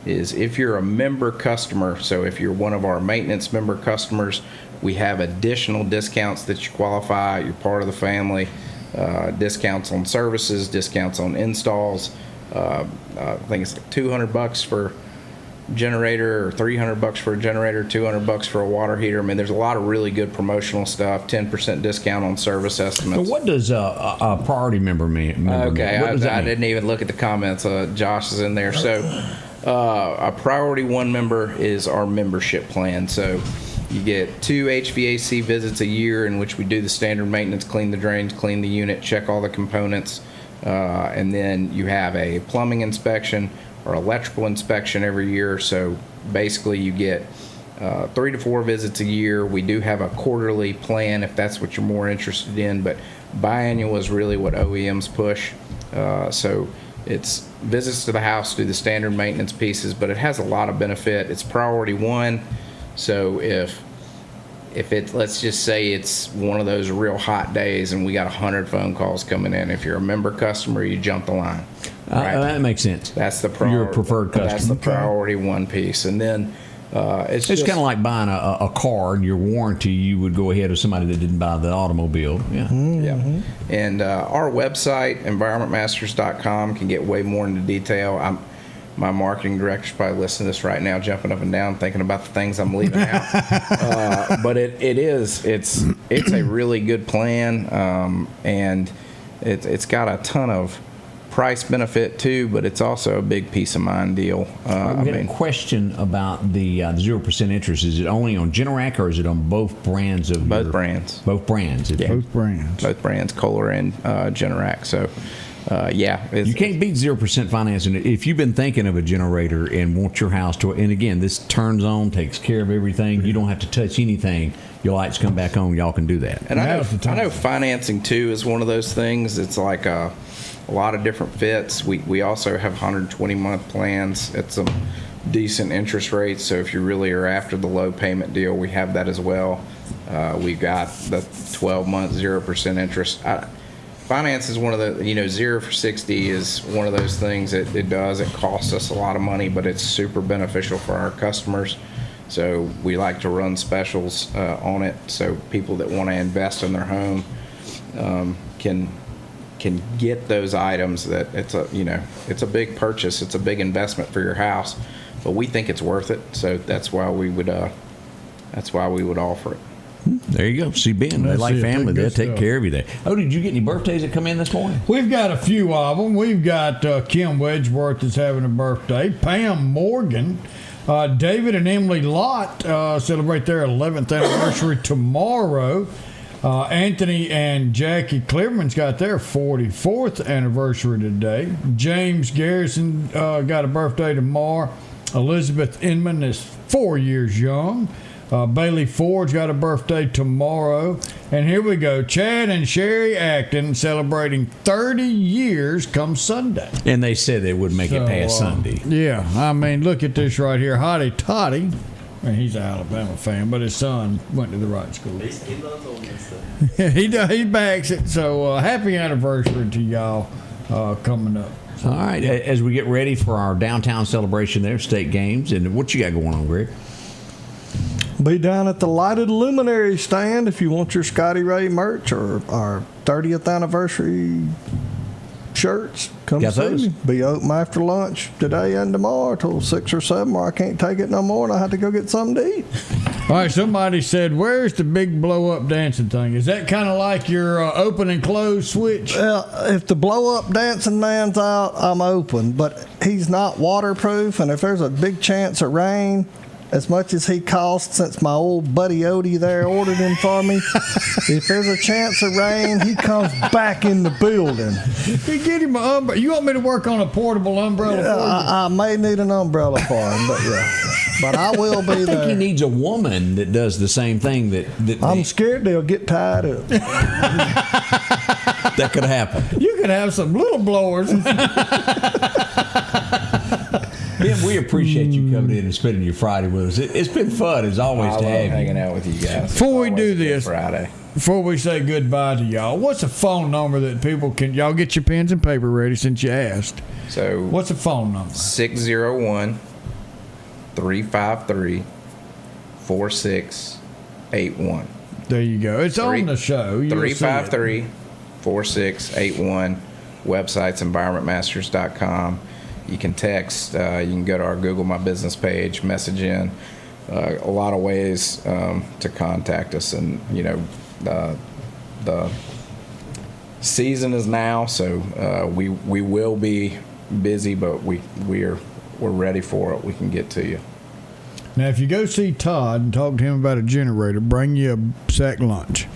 is if you're a member customer, so if you're one of our maintenance member customers, we have additional discounts that you qualify. You're part of the family. Discounts on services, discounts on installs. I think it's like $200 for generator, or $300 for a generator, $200 for a water heater. I mean, there's a lot of really good promotional stuff. 10% discount on service estimates. So what does a priority member mean? Okay, What does that I mean? didn't even look at the comments. Josh is in there. So a priority one member is our membership plan. So you get 2 HVAC visits a year in which we do the standard maintenance, clean the drains, clean the unit, check all the components, and then you have a plumbing inspection or electrical inspection every year. So basically you get 3 to 4 visits a year. We do have a quarterly plan if that's what you're more interested in, but biannual is really what OEMs push. So it's visits to the house, do the standard maintenance pieces, but it has a lot of benefit. It's priority one. So if it, let's just say it's one of those real hot days and we got 100 phone calls coming in, if you're a member customer, you jump the line. Right? That makes sense. That's the priority. You're a preferred customer. That's the priority one piece. And then it's kind of like buying a car and your warranty. You would go ahead with somebody that didn't buy the automobile. Yeah. Yeah. And our website, environmentmasters.com, can get way more into detail. My marketing director's probably listening to this right now, jumping up and down, thinking about the things I'm leaving out. But it's a really good plan, and it's got a ton of price benefit too, but it's also a big peace of mind deal. We had a question about the 0% interest. Is it only on Generac or is it on both brands of both brands? Both brands. Yeah. Both brands, Kohler and Generac. So. You can't beat 0% financing. If you've been thinking of a generator and want your house to, and again, this turns on, takes care of everything. You don't have to touch anything. Your lights come back on. Y'all can do that. And I know financing too is one of those things. It's like a lot of different fits. We also have 120-month plans at some decent interest rates. So if you really are after the low payment deal, we have that as well. We've got the 12-month 0% interest. Finance is one of the, 0 for 60 is one of those things that it costs us a lot of money, but it's super beneficial for our customers. So we like to run specials on it, so people that want to invest in their home can get those items. That it's a big purchase, it's a big investment for your house, but we think it's worth it. So that's why we would offer it. There you go. See, Ben, they like family. They'll take care of you there. Oh, did you get any birthdays that come in this morning? We've got a few of them. We've got Kim Wedgeworth is having a birthday. Pam Morgan. David and Emily Lott celebrate their 11th anniversary tomorrow. Anthony and Jackie Cleverman's got their 44th anniversary today. James Garrison got a birthday tomorrow. Elizabeth Inman is 4 years young. Bailey Ford's got a birthday tomorrow. And here we go. Chad and Sherry Acton celebrating 30 years come Sunday. And they said they would make it past Sunday. Yeah. I mean, look at this right here. Hottie Toddy. And he's an Alabama fan, but his son went to the right school. He loves Ole Miss. He backs it. So happy anniversary to y'all coming up. All right. As we get ready for our downtown celebration there, state games, and what you got going on, Greg? Be down at the Lighted Luminary stand if you want your Scotty Ray merch or our 30th anniversary shirts. Come Got see those? me. Be open after lunch today and tomorrow till 6 or 7, or I can't take it no more and I have to go get something to eat. All right, somebody said, where's the big blow-up dancing thing? Is that kind of like your open and close switch? Well, if the blow-up dancing man's out, I'm open, but he's not waterproof, and if there's a big chance of rain, as much as he costs, since my old buddy Odie there ordered him for me, if there's a chance of rain, he comes back in the building. You get him an umbrella. You want me to work on a portable umbrella for you? I may need an umbrella for him, but yeah. But I will be I think there. he needs a woman that does the same thing that I'm scared they'll get tied up. that could happen. You could have some little blowers. Ben, we appreciate you coming in and spending your Friday with us. It's been fun as always I to love have you. hanging out with you guys. Before we It's do always a good this, Friday. before we say goodbye to y'all, what's a phone number that people can? Y'all get your pens and paper ready since you asked. So What's a phone number? 601-353-4681. There you go. It's on the show. You'll see it. 353-4681. Website's environmentmasters.com. You can text. You can go to our Google My Business page, message in. A lot of ways to contact us. And, you know, the season is now, so we will be busy, but we're ready for it. We can get to you. Now, if you go see Todd and talk to him about a generator, bring you a sack lunch.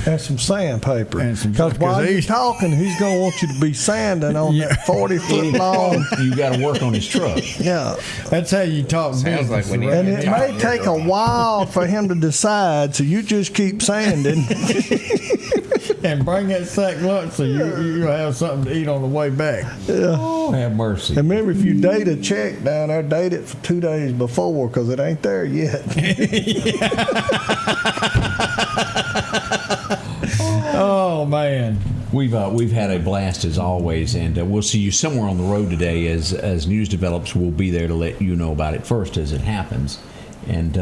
And some sandpaper. And Because while you're talking, he's going to want you to be sanding on that 40-foot long. You got to work on his truck. Yeah. That's how you talk Sounds like business. we need around And to it here. talk. may take a while for him to decide, so you just keep sanding. And bring that sack lunch so you'll have something to eat on the way back. Oh, have mercy. And remember, if you date a check down there, date it for 2 days before, because it ain't there yet. Oh, man. We've had a blast as always, and we'll see you somewhere on the road today as news develops. We'll be there to let you know about it first as it happens. And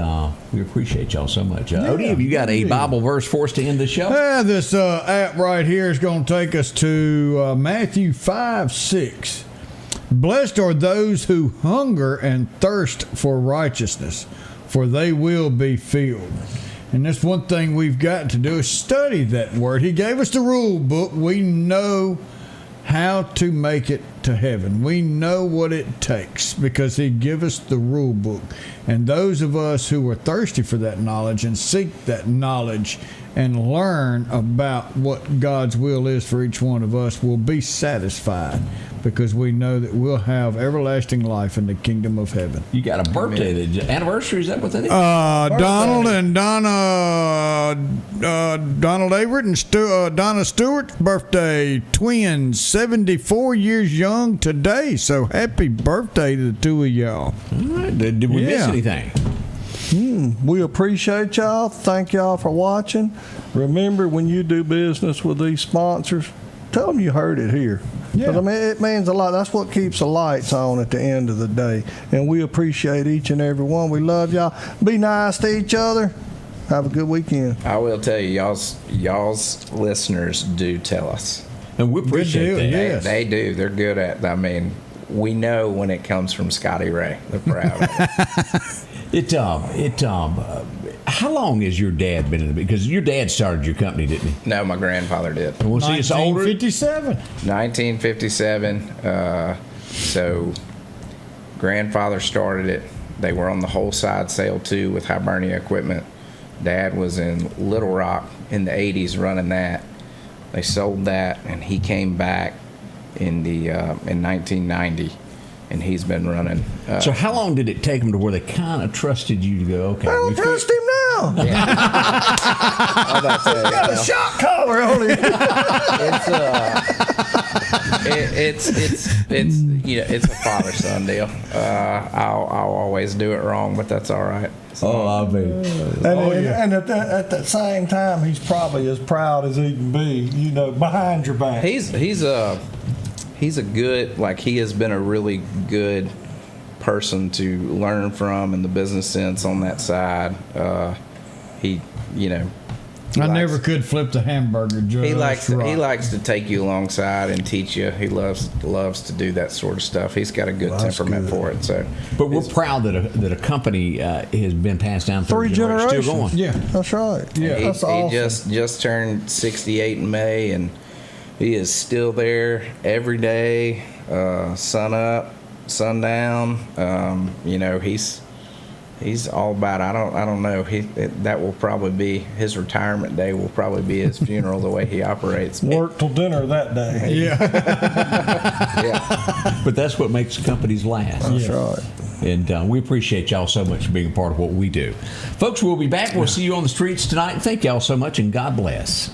we appreciate y'all so much. Odie, have you got a Bible verse for us to end the show? Yeah, this app right here is going to take us to Matthew 5:6. Blessed are those who hunger and thirst for righteousness, for they will be filled. And that's one thing we've got to do is study that word. He gave us the rule book. We know how to make it to heaven. We know what it takes because he gave us the rule book. And those of us who are thirsty for that knowledge and seek that knowledge and learn about what God's will is for each one of us will be satisfied because we know that we'll have everlasting life in the kingdom of heaven. You got a birthday, anniversary, is that what that is? Donald and Donna, Donald Averett and Donna Stewart's birthday, twins, 74 years young today. So happy birthday to the two of y'all. All right. Did we miss anything? We appreciate y'all. Thank y'all for watching. Remember, when you do business with these sponsors, tell them you heard it here. Yeah. 'Cause, I mean, it means a lot. That's what keeps the lights on at the end of the day. And we appreciate each and every one. We love y'all. Be nice to each other. Have a good weekend. I will tell you, y'all's listeners do tell us. And we appreciate that. Yes. They do. They're good at. I mean, we know when it comes from Scotty Ray. They're proud of it. How long has your dad been in the because your dad started your company, didn't he? No, my grandfather did. Well, see, it's older. 1957. 1957. So, grandfather started it. They were on the wholesale sale too with Hibernia equipment. Dad was in Little Rock in the 80s running that. They sold that, and he came back in 1990. And he's been running. So how long did it take them to where they kind of trusted you to go, okay? I don't trust him now. How about that? Got a shock collar on him. It's you know, it's a father-son deal. I'll always do it wrong, but that's all right. I mean, And at that same time, he's probably as proud as he can be, you know, behind your back. He's a good, like, he has been a really good person to learn from in the business sense on that side. He, you know. I never could flip the hamburger. He likes to take you alongside and teach you. He loves to do that sort of stuff. He's got a good temperament for it. So, but we're proud that a company has been passed down through 3 generations. Still going. Yeah, that's right. Yeah, that's awesome. He just turned 68 in May, and he is still there every day, sun up, sun down. You know, he's all about. I don't know. That will probably be his retirement day. Will probably be his funeral. The way he operates. Work till dinner that day. Yeah. Yeah. But that's what makes companies last. That's right. And we appreciate y'all so much for being a part of what we do, folks. We'll be back. We'll see you on the streets tonight. Thank y'all so much, and God bless.